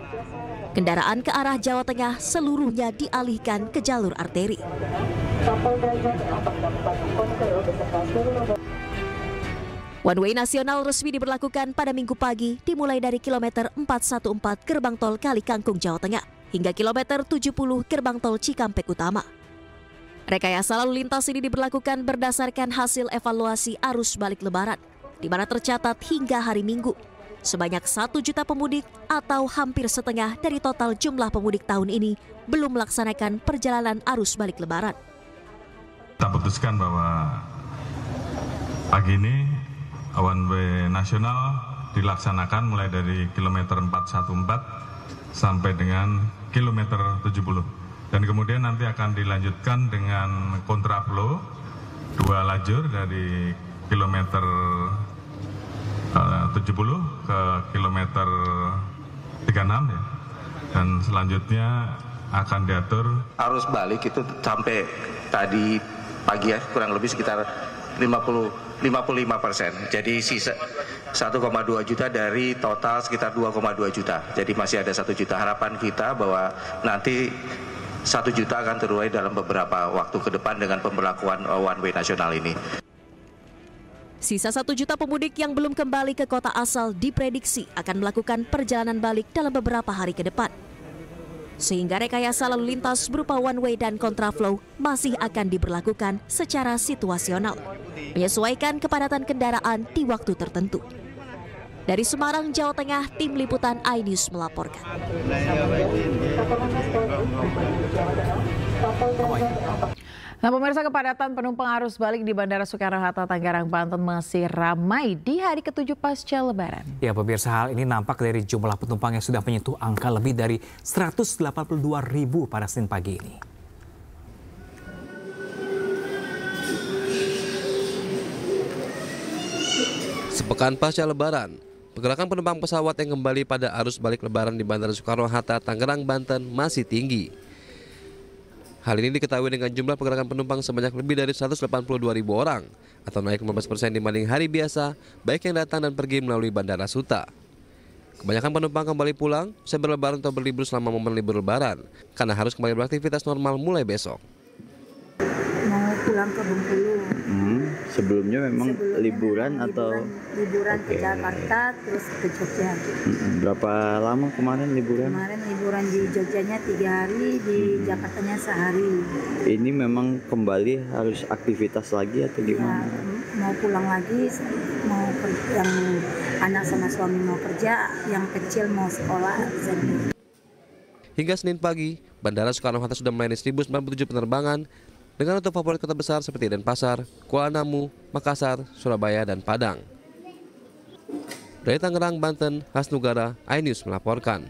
Kendaraan ke arah Jawa Tengah seluruhnya dialihkan ke jalur arteri. One way nasional resmi diberlakukan pada Minggu pagi dimulai dari kilometer 414 gerbang tol Kali Kangkung, Jawa Tengah hingga kilometer 70 gerbang tol Cikampek Utama. Rekayasa lalu lintas ini diberlakukan berdasarkan hasil evaluasi arus balik Lebaran, di mana tercatat hingga hari Minggu sebanyak 1 juta pemudik atau hampir setengah dari total jumlah pemudik tahun ini belum melaksanakan perjalanan arus balik Lebaran. Kita putuskan bahwa pagi ini one way nasional dilaksanakan mulai dari kilometer 414 sampai dengan kilometer 70. Dan kemudian nanti akan dilanjutkan dengan kontraflow 2 lajur dari kilometer 70 ke kilometer 36 ya. Dan selanjutnya akan diatur arus balik itu sampai tadi pagi ya kurang lebih sekitar 55%. Jadi sisa 1,2 juta dari total sekitar 2,2 juta. Jadi masih ada 1 juta. Harapan kita bahwa nanti 1 juta akan terurai dalam beberapa waktu ke depan dengan pemberlakuan one way nasional ini. Sisa 1 juta pemudik yang belum kembali ke kota asal diprediksi akan melakukan perjalanan balik dalam beberapa hari ke depan. Sehingga rekayasa lalu lintas berupa one way dan kontraflow masih akan diberlakukan secara situasional, menyesuaikan kepadatan kendaraan di waktu tertentu. Dari Semarang, Jawa Tengah, Tim Liputan iNews melaporkan. Nah pemirsa, kepadatan penumpang arus balik di Bandara Soekarno-Hatta, Tangerang, Banten masih ramai di hari ke-7 pasca Lebaran. Ya pemirsa, hal ini nampak dari jumlah penumpang yang sudah menyentuh angka lebih dari 182.000 pada Senin pagi ini. Sepekan pasca Lebaran, pergerakan penumpang pesawat yang kembali pada arus balik Lebaran di Bandara Soekarno-Hatta, Tangerang, Banten masih tinggi. Hal ini diketahui dengan jumlah pergerakan penumpang sebanyak lebih dari 182.000 orang atau naik 15% dibanding hari biasa, baik yang datang dan pergi melalui Bandara Suta. Kebanyakan penumpang kembali pulang usai berlebaran atau berlibur selama momen libur Lebaran karena harus kembali beraktivitas normal mulai besok. Mau pulang ke Bengkulu. Sebelumnya memang liburan atau liburan ke Jakarta terus ke Jogja. Berapa lama kemarin liburan? Kemarin liburan di Jogjanya 3 hari, di Jakartanya sehari. Ini memang kembali harus aktivitas lagi atau gimana? Ya, mau pulang lagi, mau yang anak sama suami mau kerja, yang kecil mau sekolah. Hingga Senin pagi, Bandara Soekarno-Hatta sudah melayani 1097 penerbangan dengan rute favorit kota besar seperti Denpasar, Kuala Namu, Makassar, Surabaya, dan Padang. Dari Tangerang, Banten, Hasnugara, iNews melaporkan.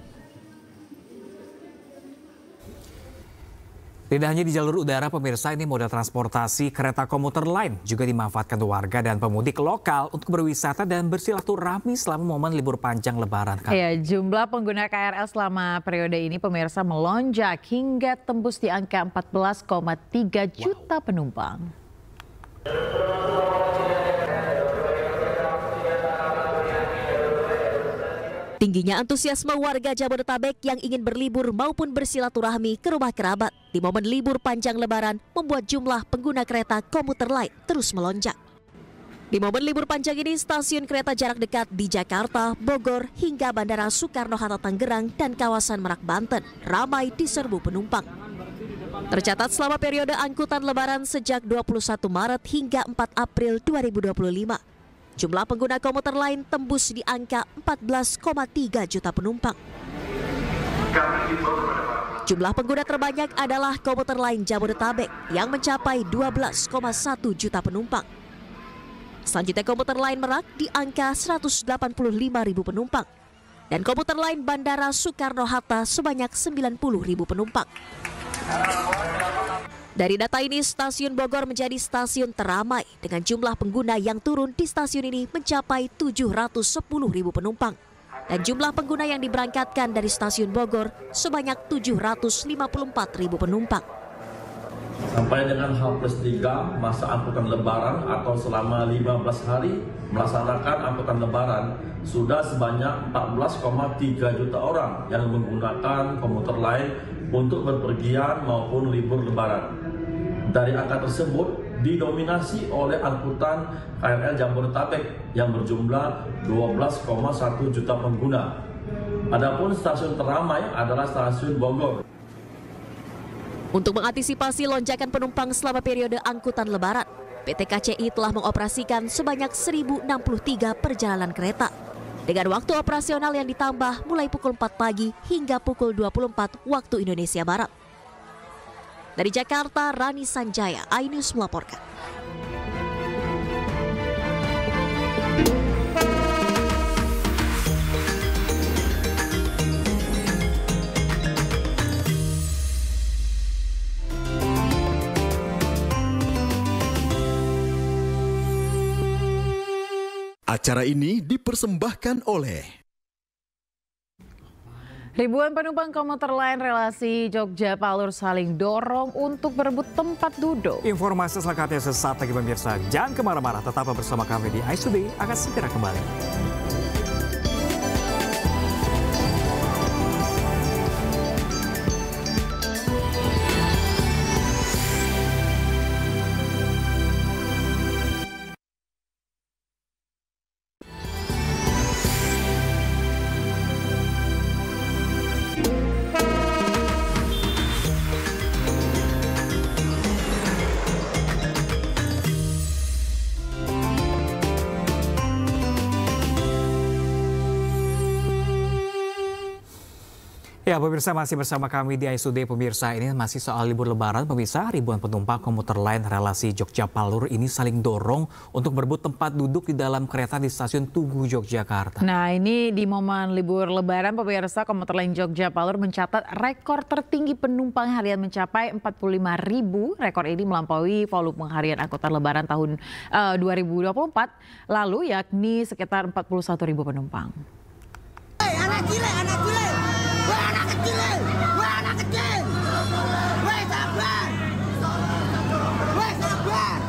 Tidak hanya di jalur udara pemirsa, ini moda transportasi kereta komuter lain juga dimanfaatkan warga dan pemudik lokal untuk berwisata dan bersilaturahmi selama momen libur panjang Lebaran. Ya, jumlah pengguna KRL selama periode ini pemirsa melonjak hingga tembus di angka 14,3 juta penumpang. Tingginya antusiasme warga Jabodetabek yang ingin berlibur maupun bersilaturahmi ke rumah kerabat di momen libur panjang Lebaran membuat jumlah pengguna kereta komuter lain terus melonjak. Di momen libur panjang ini, stasiun kereta jarak dekat di Jakarta, Bogor, hingga Bandara Soekarno-Hatta Tangerang dan kawasan Merak Banten ramai diserbu penumpang. Tercatat selama periode angkutan lebaran sejak 21 Maret hingga 4 April 2025, jumlah pengguna komuter lain tembus di angka 14,3 juta penumpang. Jumlah pengguna terbanyak adalah komuter lain Jabodetabek yang mencapai 12,1 juta penumpang. Selanjutnya komuter lain Merak di angka 185.000 penumpang. Dan komuter lain Bandara Soekarno-Hatta sebanyak 90.000 penumpang. Dari data ini, stasiun Bogor menjadi stasiun teramai dengan jumlah pengguna yang turun di stasiun ini mencapai 710.000 penumpang. Dan jumlah pengguna yang diberangkatkan dari stasiun Bogor sebanyak 754.000 penumpang. Sampai dengan H+3 masa angkutan lebaran atau selama 15 hari melaksanakan angkutan lebaran, sudah sebanyak 14,3 juta orang yang menggunakan komuter lain untuk berpergian maupun libur lebaran. Dari angka tersebut didominasi oleh angkutan KRL Jabodetabek yang berjumlah 12,1 juta pengguna. Adapun stasiun teramai adalah stasiun Bogor. Untuk mengantisipasi lonjakan penumpang selama periode angkutan lebaran, PT KCI telah mengoperasikan sebanyak 1.063 perjalanan kereta. Dengan waktu operasional yang ditambah mulai pukul 4 pagi hingga pukul 24 waktu Indonesia Barat. Dari Jakarta, Rani Sanjaya, iNews melaporkan. Acara ini dipersembahkan oleh ribuan penumpang komuter lain relasi Jogja Palur saling dorong untuk berebut tempat duduk. Informasi selengkapnya sesaat lagi pemirsa. Jangan kemana-mana, tetap bersama kami di Ice Today, akan segera kembali. Ya, pemirsa masih bersama kami di Ice Today. Pemirsa, ini masih soal libur lebaran. Pemirsa, ribuan penumpang komuter lain relasi Jogja Palur ini saling dorong untuk berebut tempat duduk di dalam kereta di stasiun Tugu Yogyakarta. Nah, ini di momen libur lebaran, pemirsa, komuter lain Jogja Palur mencatat rekor tertinggi penumpang harian mencapai 45.000. Rekor ini melampaui volume harian angkutan lebaran tahun 2024 lalu, yakni sekitar 41.000 penumpang. Hey, anak gile, anak gile. Wah, anak kecil, wah, anak kecil, wah, sabar, wah, sabar.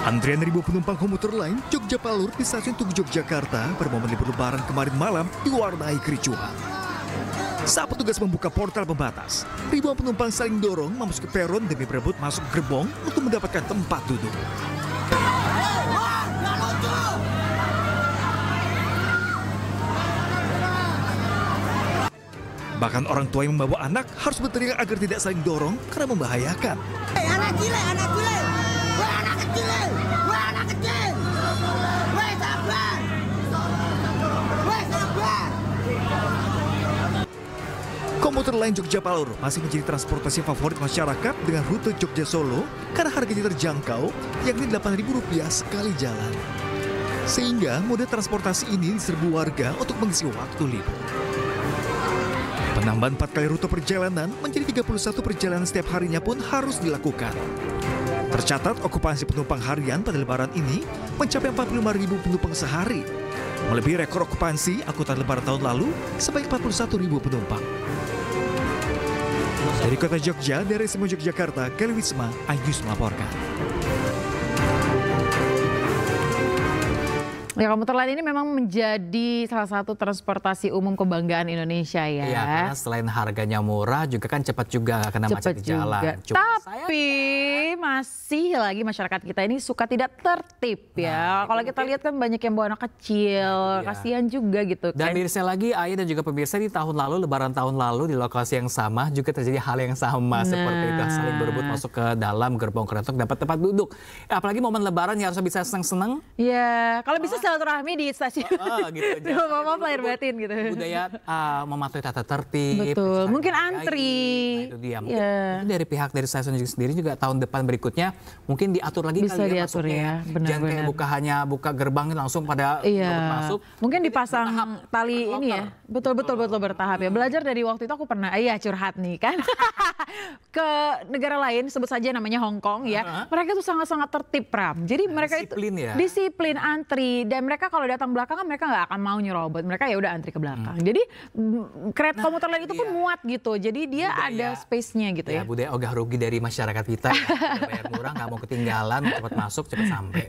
Antrian ribu penumpang komuter lain Jogja Palur di stasiun Tugu Yogyakarta pada momen libur lebaran kemarin malam diwarnai kericuhan. Saat petugas membuka portal pembatas, ribuan penumpang saling dorong memasuki peron demi berebut masuk gerbong untuk mendapatkan tempat duduk. Bahkan orang tua yang membawa anak harus berteriak agar tidak saling dorong karena membahayakan. Hey, anak gile, anak gile. Wah, anak kecil, wah, anak kecil. Wah, sabar. Wah, sabar. Komuter lain Jogja Palur masih menjadi transportasi favorit masyarakat dengan rute Jogja Solo karena harganya terjangkau, yakni Rp8.000 sekali jalan. Sehingga moda transportasi ini diserbu warga untuk mengisi waktu libur. Penambahan 4 kali rute perjalanan menjadi 31 perjalanan setiap harinya pun harus dilakukan. Tercatat okupansi penumpang harian pada lebaran ini mencapai 45.000 penumpang sehari, melebihi rekor okupansi angkutan lebaran tahun lalu sebanyak 41.000 penumpang. Dari kota Jogja, dari Simo Yogyakarta, Kelly Wisma, iNews melaporkan. Ya, komuter lain ini memang menjadi salah satu transportasi umum kebanggaan Indonesia ya. Iya, karena selain harganya murah juga kan cepat juga kena macet di jalan. Tapi masih lagi masyarakat kita ini suka tidak tertib ya. Kalau kita lihat kan banyak yang bawa anak kecil, kasihan juga gitu Dan kan. mirisnya lagi, Ayah dan juga pemirsa, di tahun lalu, lebaran tahun lalu di lokasi yang sama juga terjadi hal yang sama. Seperti itu, saling berebut masuk ke dalam gerbong kereta dapat tempat duduk. Ya, apalagi momen lebaran ya harusnya bisa seneng-seneng. Iya, kalau bisa silaturahmi di stasiun. Gitu. Mama lahir batin gitu. Budaya mematuhi tata tertib. Betul, mungkin antri. Nah, itu dia. Mungkin dari pihak dari stasiun sendiri juga tahun depan berikutnya mungkin diatur lagi bisa kali diatur ya, masuknya. Jangan kayak buka gerbang langsung pada masuk. Mungkin dipasang tali ini ya. Betul bertahap ya. Belajar dari waktu itu aku pernah curhat nih kan. Ke negara lain, sebut saja namanya Hong Kong ya. Mereka tuh sangat-sangat tertib, Pram. Jadi mereka disiplin itu disiplin, antri, dan mereka kalau datang belakangan mereka nggak akan mau nyerobot. Mereka ya udah antri ke belakang. Jadi kereta komuter lain itu pun muat gitu. Jadi dia ada space-nya gitu ya. Budaya ogah rugi dari masyarakat kita. Bayar murah, nggak mau ketinggalan, cepat masuk, cepat sampai.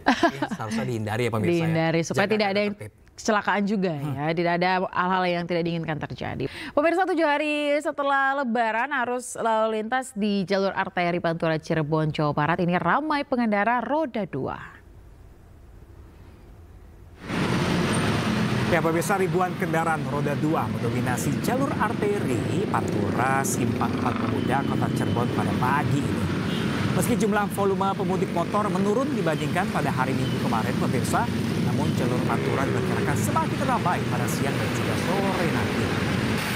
Harusnya dihindari ya pemirsa. Dihindari supaya tidak ada yang kecelakaan juga ya, tidak ada hal-hal yang tidak diinginkan terjadi. Pemirsa, 7 hari setelah Lebaran, arus lalu lintas di jalur arteri Pantura Cirebon, Jawa Barat ini ramai pengendara roda 2. Ya pemirsa, ribuan kendaraan roda 2 mendominasi jalur arteri Pantura Simpang 4 Pemuda Kota Cirebon pada pagi ini. Meski jumlah volume pemudik motor menurun dibandingkan pada hari Minggu kemarin pemirsa, namun jalur Pantura diperkirakan semakin ramai pada siang dan juga sore nanti.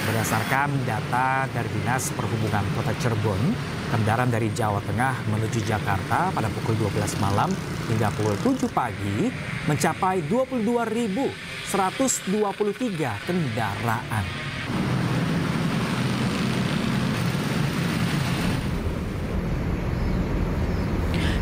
Berdasarkan data dari Dinas Perhubungan Kota Cirebon, kendaraan dari Jawa Tengah menuju Jakarta pada pukul 12 malam hingga pukul 7 pagi mencapai 22.123 kendaraan.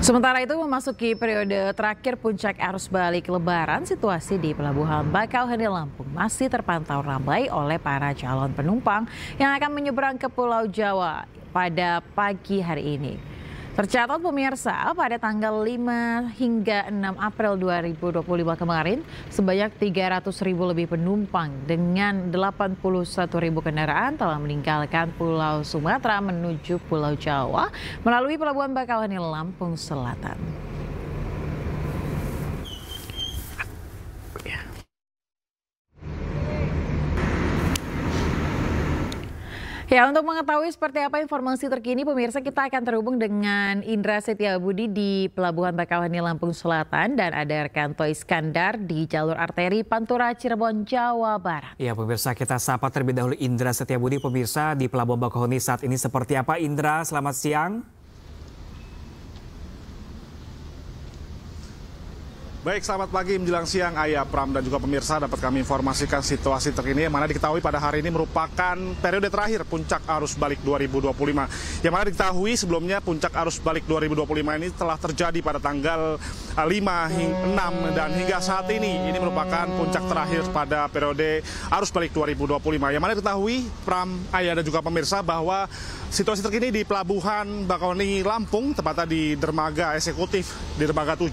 Sementara itu memasuki periode terakhir puncak arus balik Lebaran, situasi di Pelabuhan Bakauheni Lampung masih terpantau ramai oleh para calon penumpang yang akan menyeberang ke Pulau Jawa pada pagi hari ini. Tercatat pemirsa, pada tanggal 5 hingga 6 April 2025 kemarin, sebanyak 300.000 lebih penumpang dengan 81.000 kendaraan telah meninggalkan Pulau Sumatera menuju Pulau Jawa melalui Pelabuhan Bakauheni Lampung Selatan. Ya, untuk mengetahui seperti apa informasi terkini pemirsa, kita akan terhubung dengan Indra Setiabudi di Pelabuhan Bakauheni Lampung Selatan dan ada Erkanto Iskandar di jalur arteri Pantura Cirebon, Jawa Barat. Ya pemirsa, kita sapa terlebih dahulu Indra Setiabudi pemirsa di Pelabuhan Bakauheni saat ini seperti apa Indra? Selamat siang. Baik, selamat pagi menjelang siang Ayah, Pram dan juga pemirsa. Dapat kami informasikan situasi terkini yang mana diketahui pada hari ini merupakan periode terakhir puncak arus balik 2025. Yang mana diketahui sebelumnya puncak arus balik 2025 ini telah terjadi pada tanggal 5 hingga 6 dan hingga saat ini merupakan puncak terakhir pada periode arus balik 2025. Yang mana diketahui Pram, Ayah dan juga pemirsa bahwa situasi terkini di Pelabuhan Bakauheni Lampung, tepatnya di dermaga eksekutif di dermaga 7,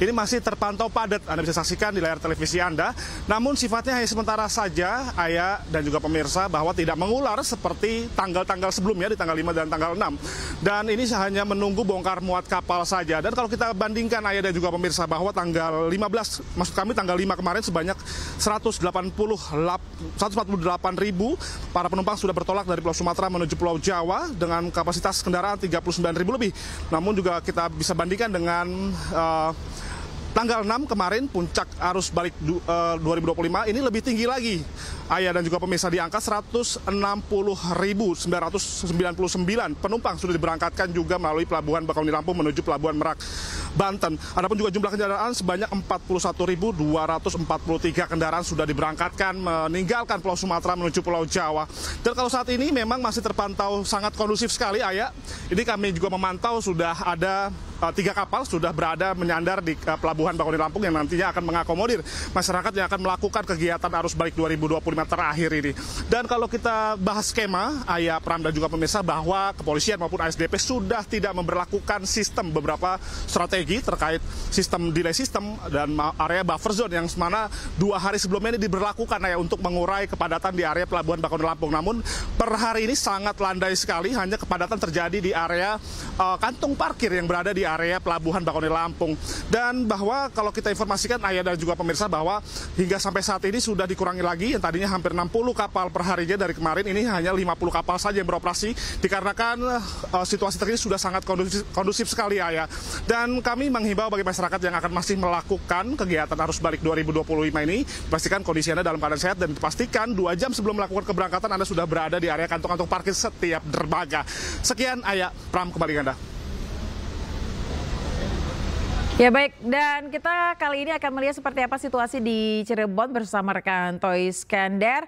ini masih terpantau padat. Anda bisa saksikan di layar televisi Anda. Namun sifatnya hanya sementara saja, Ayah dan juga pemirsa, bahwa tidak mengular seperti tanggal-tanggal sebelumnya di tanggal 5 dan tanggal 6. Dan ini hanya menunggu bongkar muat kapal saja. Dan kalau kita bandingkan Ayah dan juga pemirsa bahwa tanggal 15, maksud kami tanggal 5 kemarin sebanyak 148.000 para penumpang sudah bertolak dari Pulau Sumatera menuju Pulau Jawa dengan kapasitas kendaraan 39.000 lebih. Namun juga kita bisa bandingkan dengan tanggal 6 kemarin puncak arus balik 2025 ini lebih tinggi lagi. Ayah dan juga pemirsa, di angka 160.999 penumpang sudah diberangkatkan juga melalui Pelabuhan Bakauheni Lampung menuju Pelabuhan Merak, Banten. Adapun juga jumlah kendaraan sebanyak 41.243 kendaraan sudah diberangkatkan meninggalkan Pulau Sumatera menuju Pulau Jawa. Dan kalau saat ini memang masih terpantau sangat kondusif sekali, Ayah. Ini kami juga memantau sudah ada 3 kapal sudah berada menyandar di Pelabuhan Bakauheni Lampung yang nantinya akan mengakomodir masyarakat yang akan melakukan kegiatan arus balik 2025 terakhir ini. Dan kalau kita bahas skema, Ayah, Pram, dan juga pemirsa, bahwa kepolisian maupun ASDP sudah tidak memberlakukan sistem beberapa strategi terkait sistem delay system dan area buffer zone yang mana 2 hari sebelumnya ini diberlakukan ya untuk mengurai kepadatan di area Pelabuhan Bakauheni Lampung. Namun per hari ini sangat landai sekali, hanya kepadatan terjadi di area kantung parkir yang berada di area Pelabuhan Bakauheni Lampung. Dan bahwa kalau kita informasikan Ayah dan juga pemirsa bahwa hingga sampai saat ini sudah dikurangi lagi, yang tadinya hampir 60 kapal per harinya dari kemarin, ini hanya 50 kapal saja yang beroperasi dikarenakan situasi terkini sudah sangat kondusif sekali Ayah. Dan kami menghimbau bagi masyarakat yang akan masih melakukan kegiatan arus balik 2025 ini, pastikan kondisi Anda dalam keadaan sehat dan pastikan 2 jam sebelum melakukan keberangkatan Anda sudah berada di area kantong-kantong parkir setiap dermaga. Sekian Ayah, Pram, kembali ke Anda. Ya baik, dan kita kali ini akan melihat seperti apa situasi di Cirebon bersama rekan Toy Iskandar.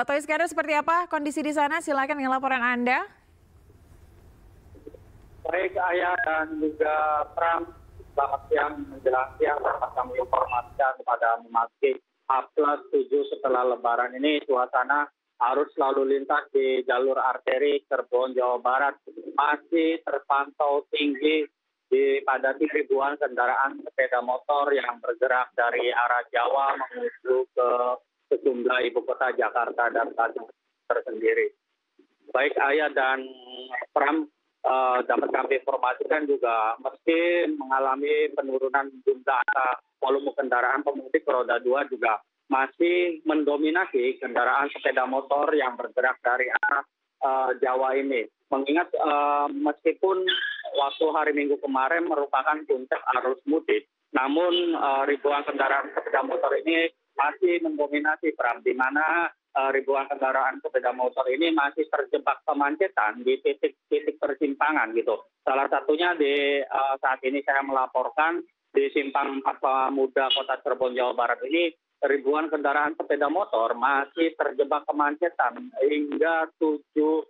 Toy Iskandar, seperti apa kondisi di sana? Silakan dengan laporan Anda. Baik Ayah dan juga Pram, selamat siang menjelang siang dapat kami informasikan kepada memasuki H+7 setelah Lebaran ini suasana arus lalu lintas di jalur arteri Cirebon, Jawa Barat masih terpantau tinggi, dipadati ribuan kendaraan sepeda motor yang bergerak dari arah Jawa menuju ke sejumlah ibu kota Jakarta dan Bandung tersendiri. Baik Ayah dan Pram, dapat kami informasikan juga meski mengalami penurunan jumlah volume kendaraan pemudik roda 2 juga masih mendominasi kendaraan sepeda motor yang bergerak dari arah Jawa ini. Mengingat meskipun waktu hari Minggu kemarin merupakan puncak arus mudik, namun ribuan kendaraan sepeda motor ini masih mendominasi, Pram, di mana ribuan kendaraan sepeda motor ini masih terjebak kemacetan di titik-titik persimpangan gitu. Salah satunya di saat ini saya melaporkan di Simpang Pemuda Kota Cirebon, Jawa Barat ini ribuan kendaraan sepeda motor masih terjebak kemacetan hingga 700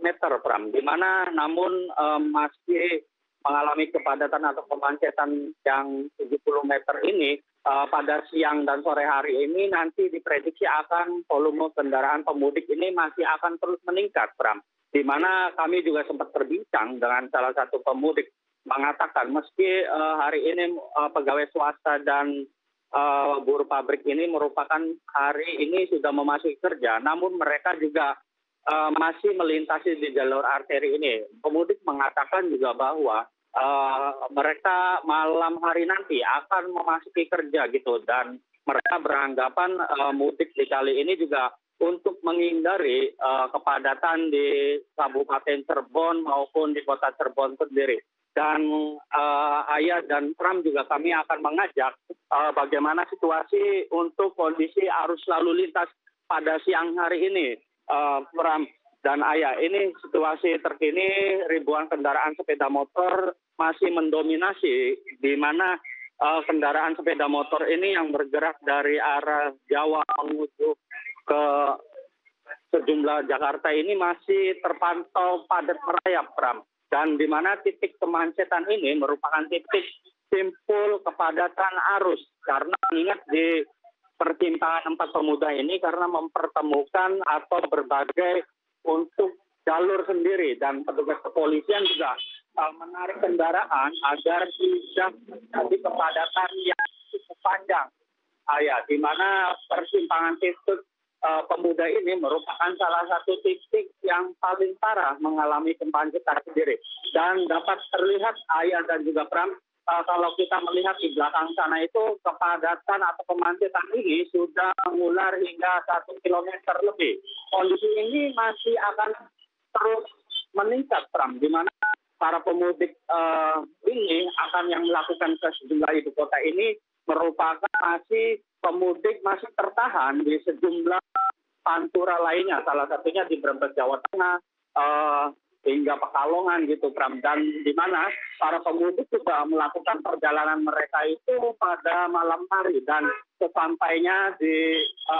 meter, Pram, di mana namun masih mengalami kepadatan atau kemacetan yang 70 meter ini pada siang dan sore hari ini nanti diprediksi akan volume kendaraan pemudik ini masih akan terus meningkat, Pram. Di mana kami juga sempat berbincang dengan salah satu pemudik mengatakan meski hari ini pegawai swasta dan buruh pabrik ini merupakan hari ini sudah memasuki kerja, namun mereka juga masih melintasi di jalur arteri ini. Pemudik mengatakan juga bahwa mereka malam hari nanti akan memasuki kerja gitu, dan mereka beranggapan mudik di kali ini juga untuk menghindari kepadatan di Kabupaten Cirebon maupun di Kota Cirebon sendiri. Dan Ayah dan Pram juga kami akan mengajak bagaimana situasi untuk kondisi arus lalu lintas pada siang hari ini, Pram dan Ayah. Ini situasi terkini ribuan kendaraan sepeda motor masih mendominasi, di mana kendaraan sepeda motor ini yang bergerak dari arah Jawa menuju ke sejumlah Jakarta ini masih terpantau padat merayap, Pram. Dan di mana titik kemacetan ini merupakan titik simpul kepadatan arus. Karena ingat di persimpangan 4 Pemuda ini karena mempertemukan atau berbagai untuk jalur sendiri. Dan petugas kepolisian juga menarik kendaraan agar tidak terjadi kepadatan yang cukup panjang. Di mana persimpangan titik Pemuda ini merupakan salah satu titik yang paling parah mengalami kemacetan sendiri. Dan dapat terlihat Ayah dan juga Pram, kalau kita melihat di belakang sana itu kepadatan atau kemacetan ini sudah mengular hingga 1 kilometer lebih. Kondisi ini masih akan terus meningkat, Pram, di mana para pemudik ini akan yang melakukan ke sejumlah ibu kota ini merupakan pemudik masih tertahan di sejumlah pantura lainnya, salah satunya di Brebes, Jawa Tengah, hingga Pekalongan gitu, Pram. Dan di mana para pemudik juga melakukan perjalanan mereka itu pada malam hari, dan sesampainya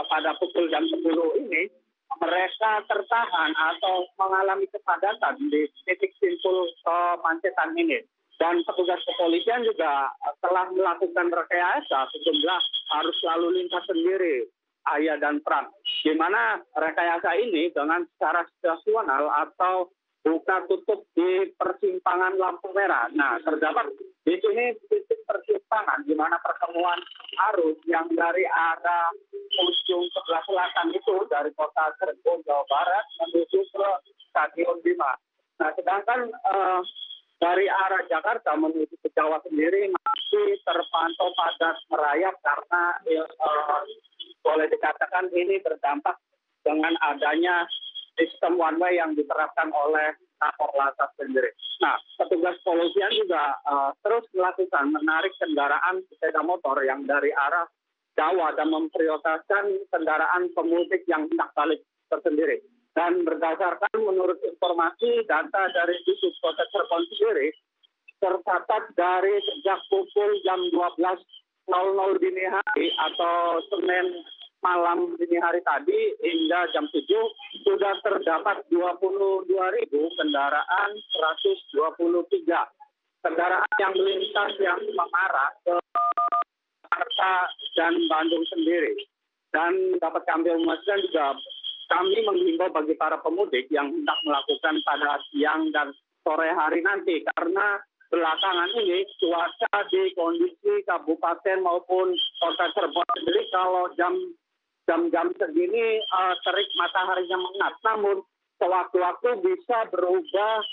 pada pukul jam 10 ini mereka tertahan atau mengalami kepadatan di titik simpul kemacetan ini. Dan petugas kepolisian juga telah melakukan rekayasa sejumlah arus lalu lintas sendiri, Ayah dan Pram. Di mana rekayasa ini dengan secara situasional atau buka tutup di persimpangan lampu merah. Nah, terdapat di sini titik persimpangan di mana pertemuan arus yang dari arah ujung sebelah selatan itu dari kota Cirebon, Jawa Barat menuju ke Stadion Bima. Nah, sedangkan dari arah Jakarta menuju ke Jawa sendiri masih terpantau padat merayap karena boleh dikatakan ini berdampak dengan adanya sistem one way yang diterapkan oleh Kakor Lantas sendiri. Nah, petugas kepolisian juga terus melakukan menarik kendaraan sepeda motor yang dari arah Jawa dan memprioritaskan kendaraan pemudik yang hendak balik tersendiri. Dan berdasarkan menurut informasi data dari Dinas Kota Cirebon sendiri, tercatat dari sejak pukul jam 12.00 dini hari atau Senin malam dini hari tadi hingga jam 7 sudah terdapat 22.000 kendaraan 123 kendaraan yang melintas yang mengarah ke Jakarta dan Bandung sendiri. Dan dapat kami informasikan juga kami menghimbau bagi para pemudik yang hendak melakukan pada siang dan sore hari nanti karena belakangan ini cuaca di kondisi kabupaten maupun kota Cirebon sendiri kalau jam-jam segini terik mataharinya menghangat, namun sewaktu-waktu bisa berubah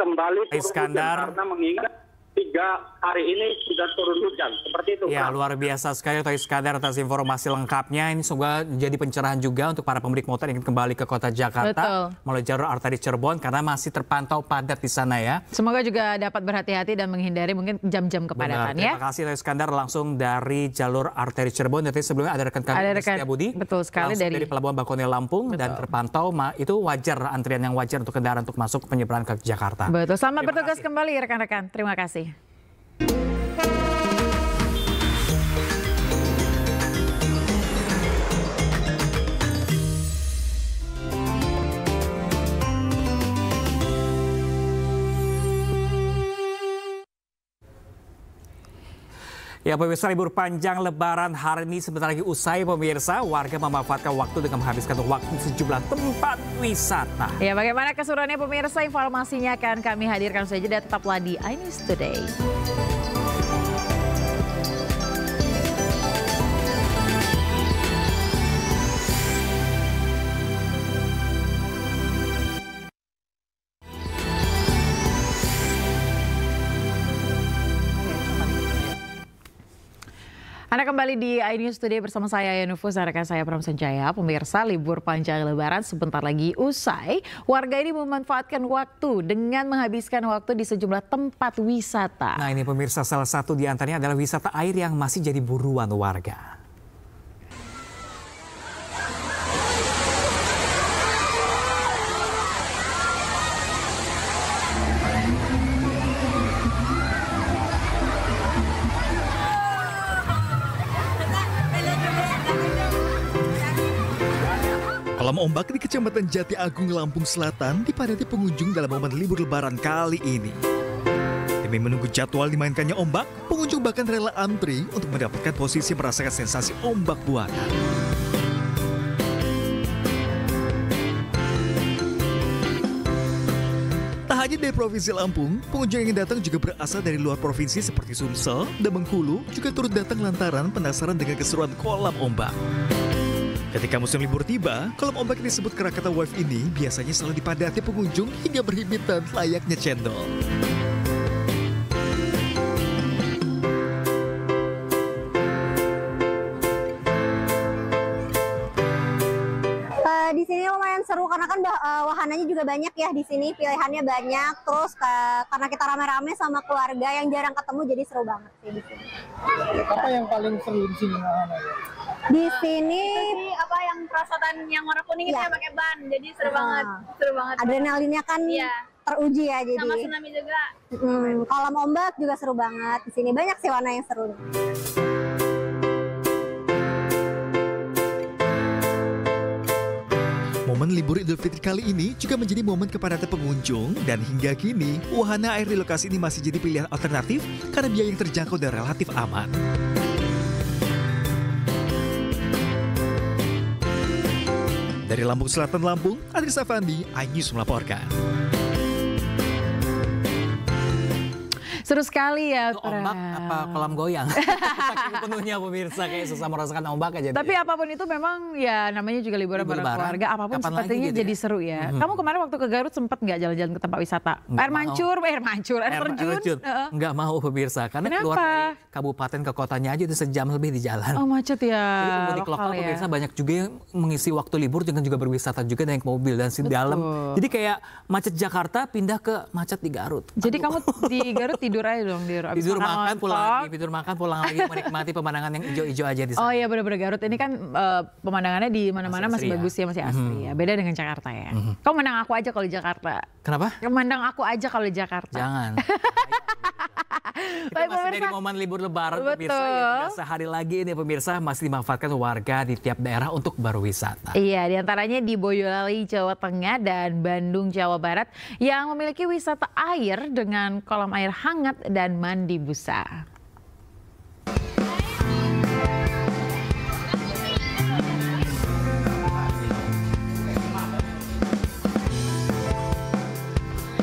kembali turun hujan karena mengingat 3 hari ini sudah turun hujan. Seperti itu. Ya, luar biasa sekali Toh Iskandar atas informasi lengkapnya. Ini semoga jadi pencerahan juga untuk para pemudik motor yang ingin kembali ke kota Jakarta melalui jalur arteri Cirebon karena masih terpantau padat di sana ya. Semoga juga dapat berhati-hati dan menghindari mungkin jam-jam kepadatan. Terima kasih Toh Iskandar langsung dari jalur arteri Cirebon. Nanti sebelumnya ada rekan kami Setia Budi. Betul sekali dari Pelabuhan Bakauheni Lampung. Dan terpantau itu wajar, antrian yang wajar untuk kendaraan untuk masuk penyeberangan ke Jakarta. Betul, selamat bertugas kembali rekan-rekan. Terima kasih. Ya pemirsa, libur panjang Lebaran hari ini sebentar lagi usai pemirsa. Warga memanfaatkan waktu dengan menghabiskan waktu di sejumlah tempat wisata. Ya bagaimana keseruannya pemirsa, informasinya akan kami hadirkan saja dan tetaplah di iNews Today. Anda kembali di iNews Today bersama saya Yanufus, rekan saya Pram Sanjaya. Pemirsa, libur panjang Lebaran sebentar lagi usai. Warga ini memanfaatkan waktu dengan menghabiskan waktu di sejumlah tempat wisata. Nah ini pemirsa, salah satu di antaranya adalah wisata air yang masih jadi buruan warga. Kolam ombak di Kecamatan Jati Agung, Lampung Selatan dipadati pengunjung dalam momen libur Lebaran kali ini. Demi menunggu jadwal dimainkannya ombak, pengunjung bahkan rela antri untuk mendapatkan posisi merasakan sensasi ombak buana. Tak hanya dari Provinsi Lampung, pengunjung yang datang juga berasal dari luar provinsi seperti Sumsel dan Bengkulu juga turut datang lantaran penasaran dengan keseruan kolam ombak. Ketika musim libur tiba, kolam ombak yang disebut Krakatau Wave ini biasanya selalu dipadati pengunjung hingga berhimpitan layaknya cendol. Di sini lumayan seru karena kan wahananya juga banyak ya di sini, pilihannya banyak. Terus karena kita rame-rame sama keluarga yang jarang ketemu, jadi seru banget sih di sini. Apa yang paling seru di sini wahananya? Di sini apa yang perosotan yang warna kuning itu ya pakai ban, jadi seru banget, Adrenalinnya kan teruji ya, jadi. Sama tsunami juga. Kolam ombak juga seru banget di sini, banyak sih warna yang seru. Momen libur Idul Fitri kali ini juga menjadi momen kepadatan pengunjung dan hingga kini wahana air di lokasi ini masih jadi pilihan alternatif karena biaya yang terjangkau dan relatif aman. Dari Lampung Selatan, Lampung, Adris Afandi, iNews melaporkan. Seru sekali ya. Ombak apa kolam goyang? Saking penuhnya pemirsa, kayak susah merasakan ombak aja. Tapi apapun itu memang ya namanya juga liburan bareng keluarga. Apapun sepertinya gitu jadi seru ya. Kamu kemarin waktu ke Garut sempat nggak jalan-jalan ke tempat wisata? Air terjun? Nggak mau pemirsa, karena keluar dari kabupaten ke kotanya aja itu sejam lebih di jalan. Oh macet ya. Jadi pemudik lokal pemirsa banyak juga yang mengisi waktu libur dengan juga berwisata juga naik mobil dan di dalam. Jadi kayak macet Jakarta pindah ke macet di Garut. Jadi kamu di Garut tidur aja dong, tidur makan pulang lagi menikmati pemandangan yang hijau-hijau aja di sana. Oh iya benar-benar Garut ini kan pemandangannya di mana-mana masih bagus ya, masih asri ya. Beda dengan Jakarta ya. Kau mandang aku aja kalau di Jakarta. Kenapa? Mandang aku aja kalau di Jakarta. Jangan. Kita masih dari momen libur lebaran pemirsa ya, tidak sehari lagi ini pemirsa masih dimanfaatkan warga di tiap daerah untuk berwisata. Iya, diantaranya di Boyolali, Jawa Tengah dan Bandung, Jawa Barat yang memiliki wisata air dengan kolam air hangat dan mandi busa.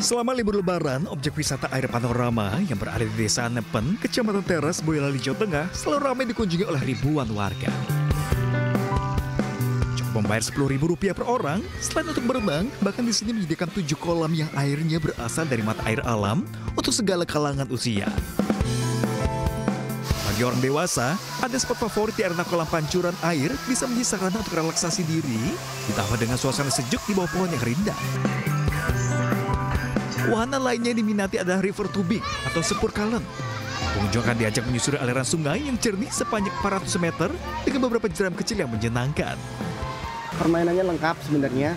Selama libur lebaran, objek wisata air panorama yang berada di Desa Nepen, Kecamatan Teras, Boyolali, Jawa Tengah selalu ramai dikunjungi oleh ribuan warga. Cukup membayar Rp10.000 per orang, selain untuk berenang, bahkan di sini menyediakan 7 kolam yang airnya berasal dari mata air alam untuk segala kalangan usia. Bagi orang dewasa, ada spot favorit di arena kolam pancuran air bisa menjadi sarana untuk relaksasi diri, ditambah dengan suasana sejuk di bawah pohon yang rindang. Wahana lainnya yang diminati adalah river tubing atau sepur kalen. Pengunjung akan diajak menyusuri aliran sungai yang jernih sepanjang 400 meter dengan beberapa jeram kecil yang menyenangkan. Permainannya lengkap sebenarnya,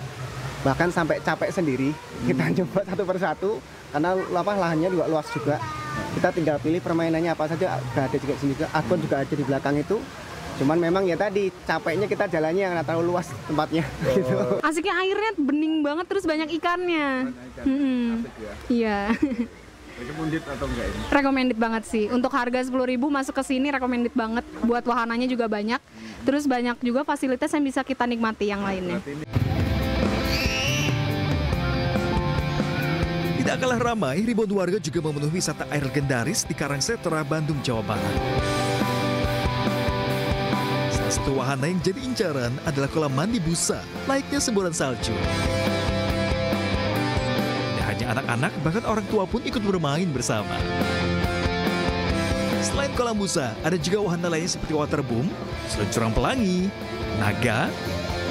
bahkan sampai capek sendiri. Kita coba satu persatu karena lahannya juga luas juga. Kita tinggal pilih permainannya apa saja, ada juga sini juga. Akun juga ada di belakang itu. Cuman memang ya tadi capeknya kita jalannya yang terlalu luas tempatnya. Gitu. Asiknya airnya bening banget terus banyak ikannya. Iya. Recommended atau enggak ini? Recommended banget sih. Untuk harga 10.000 masuk ke sini recommended banget. Buat wahananya juga banyak. Terus banyak juga fasilitas yang bisa kita nikmati yang lainnya. Tidak kalah ramai, ribuan warga juga memenuhi wisata air legendaris di Karangsetra, Bandung, Jawa Barat. Salah satu wahana yang jadi incaran adalah kolam mandi busa, layaknya semburan salju. Tidak hanya anak-anak, bahkan orang tua pun ikut bermain bersama. Selain kolam busa, ada juga wahana lainnya seperti waterboom, seluncuran pelangi, naga,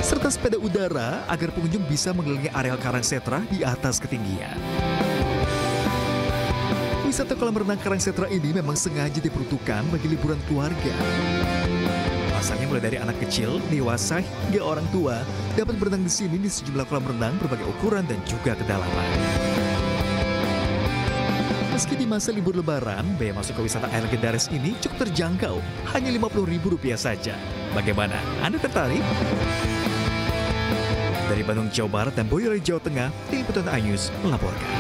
serta sepeda udara agar pengunjung bisa mengelilingi areal Karangsetra di atas ketinggian. Wisata kolam renang Karangsetra ini memang sengaja diperuntukkan bagi liburan keluarga. Pasalnya mulai dari anak kecil, dewasa, hingga orang tua dapat berenang di sini di sejumlah kolam renang berbagai ukuran dan juga kedalaman. Meski di masa libur lebaran, biaya masuk ke wisata air legendaris ini cukup terjangkau, hanya Rp50.000 saja. Bagaimana? Anda tertarik? Dari Bandung, Jawa Barat dan Boyolali, Jawa Tengah, Tim Liputan iNews melaporkan.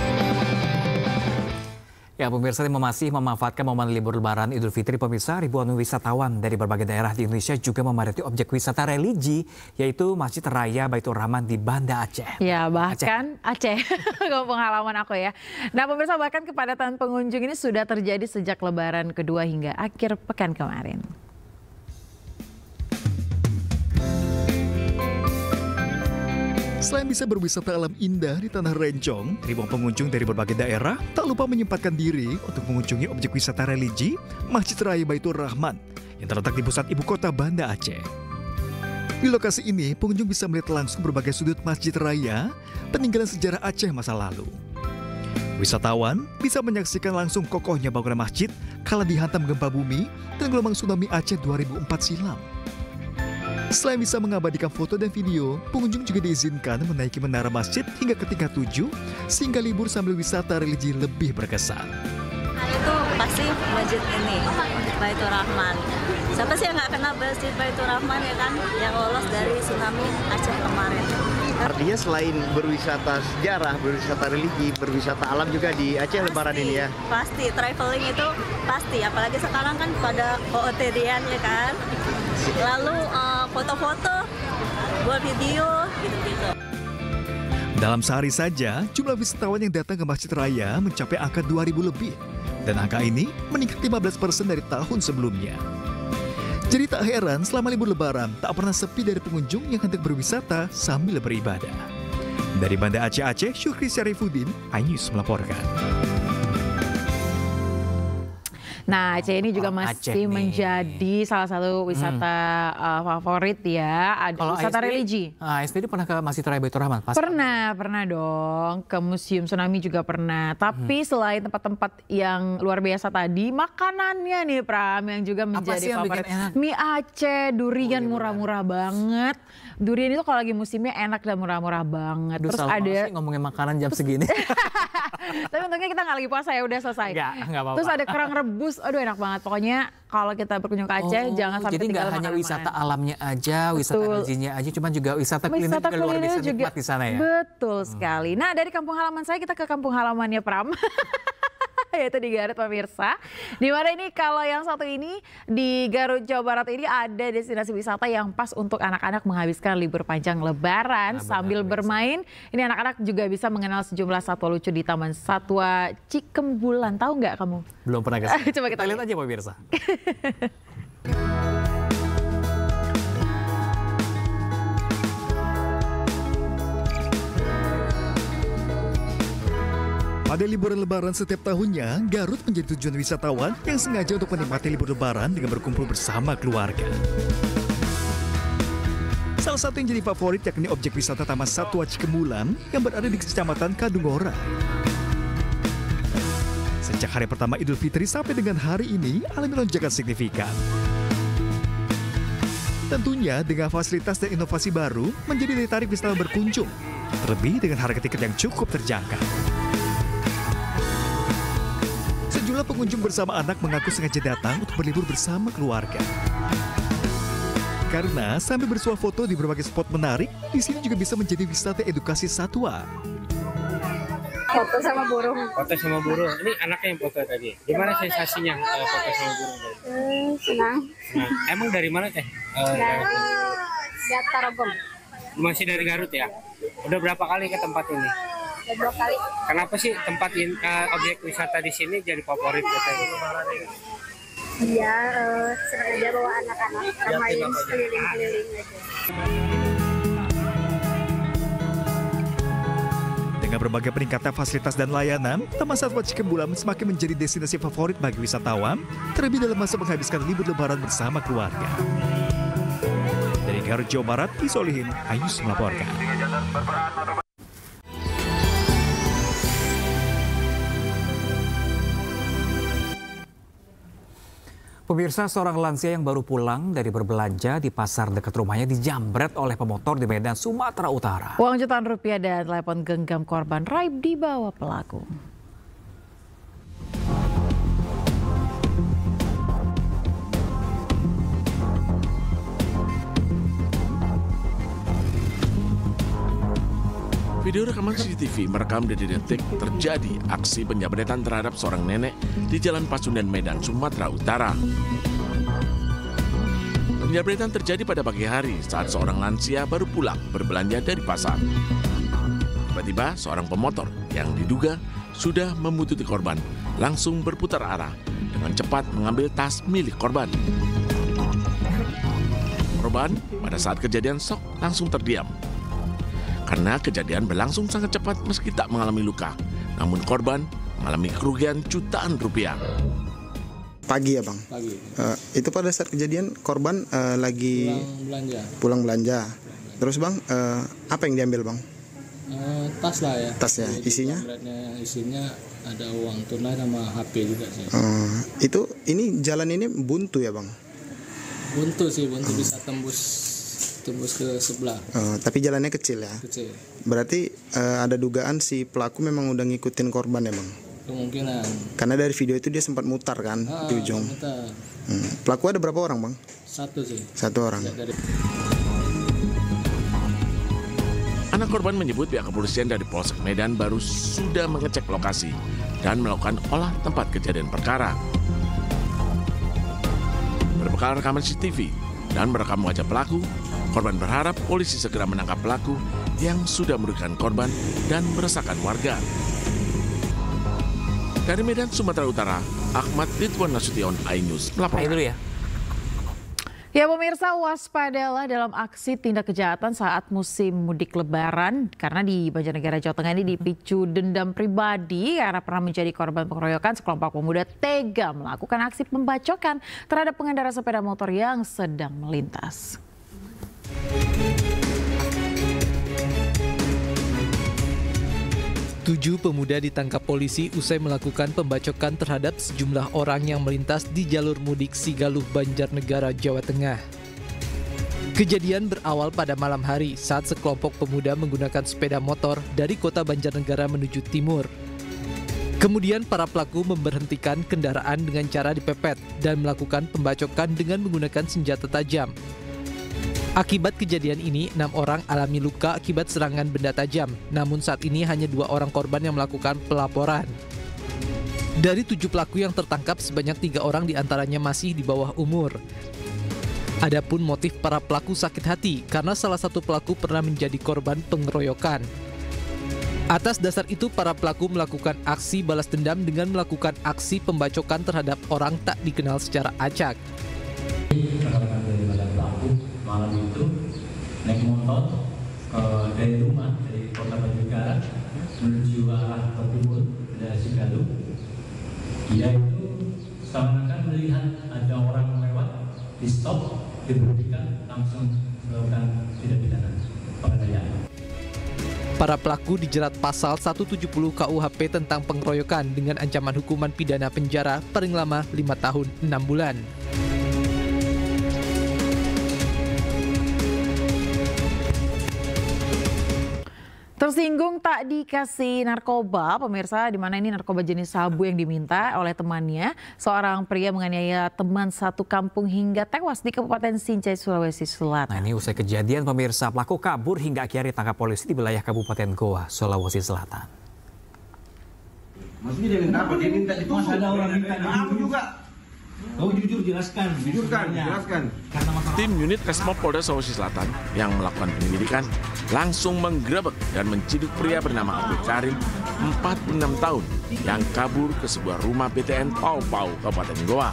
Ya pemirsa, masih memanfaatkan momen libur lebaran Idul Fitri, pemirsa, ribuan wisatawan dari berbagai daerah di Indonesia juga memadati objek wisata religi, yaitu Masjid Raya Baitur Rahman di Banda Aceh. Ya bahkan Aceh, pengalaman aku ya. Nah pemirsa, bahkan kepadatan pengunjung ini sudah terjadi sejak lebaran kedua hingga akhir pekan kemarin. Selain bisa berwisata alam indah di Tanah Rencong, ribuan pengunjung dari berbagai daerah tak lupa menyempatkan diri untuk mengunjungi objek wisata religi Masjid Raya Baitur Rahman yang terletak di pusat ibu kota Banda Aceh. Di lokasi ini, pengunjung bisa melihat langsung berbagai sudut Masjid Raya, peninggalan sejarah Aceh masa lalu. Wisatawan bisa menyaksikan langsung kokohnya bangunan masjid kala dihantam gempa bumi dan gelombang tsunami Aceh 2004 silam. Selain bisa mengabadikan foto dan video, pengunjung juga diizinkan menaiki menara masjid hingga ke tingkat 7, sehingga libur sambil wisata religi lebih berkesan. Itu pasti masjid ini, Baitur Rahman. Siapa sih yang nggak kenal Masjid Baitur Rahman ya kan, yang lolos dari tsunami Aceh kemarin. Artinya selain berwisata sejarah, berwisata religi, berwisata alam juga di Aceh pasti, Lebaran ini ya? Pasti, traveling itu pasti. Apalagi sekarang kan pada OOTD-an ya kan. Lalu foto-foto, buat video, gitu-gitu. Dalam sehari saja, jumlah wisatawan yang datang ke Masjid Raya mencapai angka 2.000 lebih. Dan angka ini meningkat 15% dari tahun sebelumnya. Jadi tak heran selama libur Lebaran tak pernah sepi dari pengunjung yang hendak berwisata sambil beribadah. Dari Banda Aceh, Syukri Syarifuddin, iNews melaporkan. Nah, Aceh ini juga masih menjadi salah satu wisata favorit ya. Kalau wisata religi. ASD pernah ke Masjid Raya Baitur Rahman? Pernah dong. Ke Museum Tsunami juga pernah. Tapi selain tempat-tempat yang luar biasa tadi, makanannya nih Pram yang juga menjadi favorit. Mie Aceh, durian murah-murah banget. Durian itu kalau lagi musimnya enak dan murah-murah banget. Terus ada ngomongin makanan jam segini. Tapi untungnya kita nggak lagi puasa ya, udah selesai. Nggak apa-apa. Terus ada kerang rebus, aduh enak banget. Pokoknya kalau kita berkunjung ke Aceh jangan sampai jadi nggak hanya wisata alamnya aja, wisata religinya aja, cuman juga wisata kuliner juga luar biasa nikmat di sana ya. Betul sekali. Nah dari kampung halaman saya kita ke kampung halamannya Pram. Yaitu di Garut pemirsa. Di mana ini kalau yang satu ini di Garut Jawa Barat ini ada destinasi wisata yang pas untuk anak-anak menghabiskan libur panjang Lebaran sambil bermain. Ini anak-anak juga bisa mengenal sejumlah satwa lucu di Taman Satwa Cikembulan. Tahu nggak kamu? Belum pernah ke sana. Coba kita lihat aja pemirsa. Pada liburan Lebaran setiap tahunnya, Garut menjadi tujuan wisatawan yang sengaja untuk menikmati libur Lebaran dengan berkumpul bersama keluarga. Salah satu yang jadi favorit yakni objek wisata Taman Satwa Cikembulan yang berada di Kecamatan Kadungora. Sejak hari pertama Idul Fitri sampai dengan hari ini alami lonjakan signifikan. Tentunya dengan fasilitas dan inovasi baru menjadi daya tarik wisatawan berkunjung, terlebih dengan harga tiket yang cukup terjangkau. Sejumlah pengunjung bersama anak mengaku sengaja datang untuk berlibur bersama keluarga. Karena sambil bersuah foto di berbagai spot menarik, di sini juga bisa menjadi wisata edukasi satwa. Foto sama burung. Foto sama burung. Ini anaknya yang foto tadi. Gimana sensasinya foto sama burung tadi? Senang. Emang dari mana teh? Dari Tarogong. Masih dari Garut ya? Udah berapa kali ke tempat ini? Udah 2 kali. Kenapa sih tempat objek wisata di sini jadi favorit katanya? Iya, sengaja bawa anak-anak main keliling-keliling aja. Dengan berbagai peningkatan fasilitas dan layanan, Taman Satwa Cikembulan semakin menjadi destinasi favorit bagi wisatawan, terlebih dalam masa menghabiskan libur Lebaran bersama keluarga. Dari Garut, Jawa Barat, Isolihin, iNews melaporkan. Pemirsa, seorang lansia yang baru pulang dari berbelanja di pasar dekat rumahnya dijambret oleh pemotor di Medan, Sumatera Utara. Uang jutaan rupiah dan telepon genggam korban raib dibawa pelaku. Video rekaman CCTV merekam detik-detik terjadi aksi penjambretan terhadap seorang nenek di Jalan Pasundan, Medan, Sumatera Utara. Penjambretan terjadi pada pagi hari saat seorang lansia baru pulang berbelanja dari pasar. Tiba-tiba seorang pemotor yang diduga sudah membututi korban langsung berputar arah dengan cepat mengambil tas milik korban. Korban pada saat kejadian shock langsung terdiam. Karena kejadian berlangsung sangat cepat meski tak mengalami luka. Namun korban mengalami kerugian jutaan rupiah. Pagi ya Bang? Pagi. Itu pada saat kejadian korban lagi pulang belanja. Terus Bang, apa yang diambil Bang? Tas lah ya. Tas ya, isinya? Isinya ada uang tunai sama HP juga sih. Ini jalan ini buntu ya Bang? Buntu sih, bisa tembus ke sebelah. Tapi jalannya kecil ya? Kecil. Berarti ada dugaan si pelaku memang udah ngikutin korban ya Bang? Kemungkinan. Karena dari video itu dia sempat mutar kan di ujung. Mutar. Pelaku ada berapa orang, Bang? Satu sih. Satu orang. Anak korban menyebut pihak kepolisian dari Polsek Medan baru sudah mengecek lokasi dan melakukan olah tempat kejadian perkara. Berbekal rekaman CCTV dan merekam wajah pelaku, korban berharap polisi segera menangkap pelaku yang sudah merugikan korban dan meresahkan warga. Dari Medan, Sumatera Utara, Ahmad Ridwan Nasution, iNews melaporkan. Itu ya. Ya pemirsa, waspadalah dalam aksi tindak kejahatan saat musim mudik lebaran. Karena di Banjarnegara, Jawa Tengah ini dipicu dendam pribadi karena pernah menjadi korban pengeroyokan, sekelompok pemuda tega melakukan aksi pembacokan terhadap pengendara sepeda motor yang sedang melintas. 7 pemuda ditangkap polisi usai melakukan pembacokan terhadap sejumlah orang yang melintas di jalur mudik Sigaluh, Banjarnegara, Jawa Tengah. Kejadian berawal pada malam hari saat sekelompok pemuda menggunakan sepeda motor dari kota Banjarnegara menuju timur. Kemudian para pelaku memberhentikan kendaraan dengan cara dipepet dan melakukan pembacokan dengan menggunakan senjata tajam. Akibat kejadian ini, 6 orang alami luka akibat serangan benda tajam. Namun saat ini hanya 2 orang korban yang melakukan pelaporan. Dari 7 pelaku yang tertangkap, sebanyak 3 orang diantaranya masih di bawah umur. Adapun motif para pelaku sakit hati karena salah satu pelaku pernah menjadi korban pengeroyokan. Atas dasar itu, para pelaku melakukan aksi balas dendam dengan melakukan aksi pembacokan terhadap orang tak dikenal secara acak. Malam itu naik motor dari rumah, dari kota Banjarnegara menuju arah ke timur dari Sigaluh. Dia itu seakan-akan melihat ada orang lewat, di stop, diberhentikan, langsung melakukan tindak pidana penganiayaan. Para pelaku dijerat pasal 170 KUHP tentang pengeroyokan dengan ancaman hukuman pidana penjara paling lama 5 tahun 6 bulan. Tersinggung tak dikasih narkoba, pemirsa, di mana ini narkoba jenis sabu yang diminta oleh temannya. Seorang pria menganiaya teman satu kampung hingga tewas di Kabupaten Sinjai, Sulawesi Selatan. Nah, ini usai kejadian, pemirsa, pelaku kabur hingga akhirnya ditangkap polisi di wilayah Kabupaten Goa, Sulawesi Selatan. Maksudnya dia minta apa? Dia minta ditusuk. Ada orang minta aku juga. Kau jujur jelaskan. Jelaskan. Tim unit Resmob Polda Sulawesi Selatan yang melakukan penyelidikan langsung menggerebek dan menciduk pria bernama Abdul Karim, 46 tahun, yang kabur ke sebuah rumah BTN Pau Pau, Kabupaten Goa.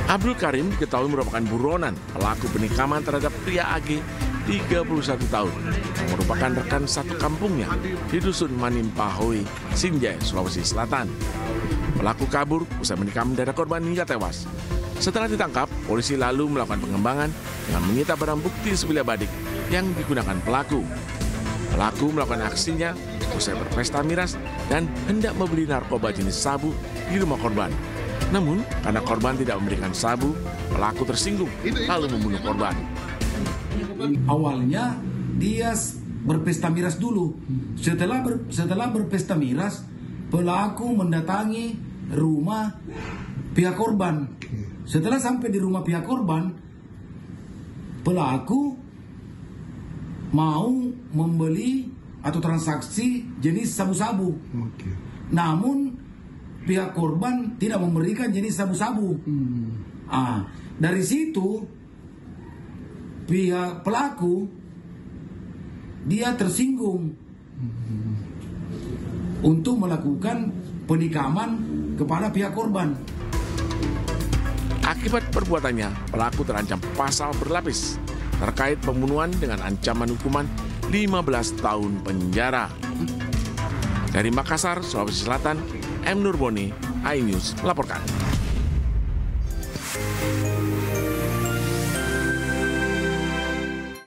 Abdul Karim diketahui merupakan buronan pelaku penikaman terhadap pria AG, 31 tahun, yang merupakan rekan satu kampungnya di Dusun Manimpahoi, Sinjai, Sulawesi Selatan. Pelaku kabur usai menikam mendadak korban hingga tewas. Setelah ditangkap, polisi lalu melakukan pengembangan dengan menyita barang bukti sebilah badik yang digunakan pelaku. Pelaku melakukan aksinya usai berpesta miras dan hendak membeli narkoba jenis sabu di rumah korban. Namun, karena korban tidak memberikan sabu, pelaku tersinggung lalu membunuh korban. Awalnya dia berpesta miras dulu. Setelah berpesta miras, pelaku mendatangi rumah pihak korban. Setelah sampai di rumah pihak korban, pelaku mau membeli atau transaksi jenis sabu-sabu. Namun pihak korban tidak memberikan jenis sabu-sabu. Dari situ pihak pelaku dia tersinggung untuk melakukan penikaman kepada pihak korban. Akibat perbuatannya, pelaku terancam pasal berlapis terkait pembunuhan dengan ancaman hukuman 15 tahun penjara. Dari Makassar, Sulawesi Selatan, M. Nurboni, iNews melaporkan.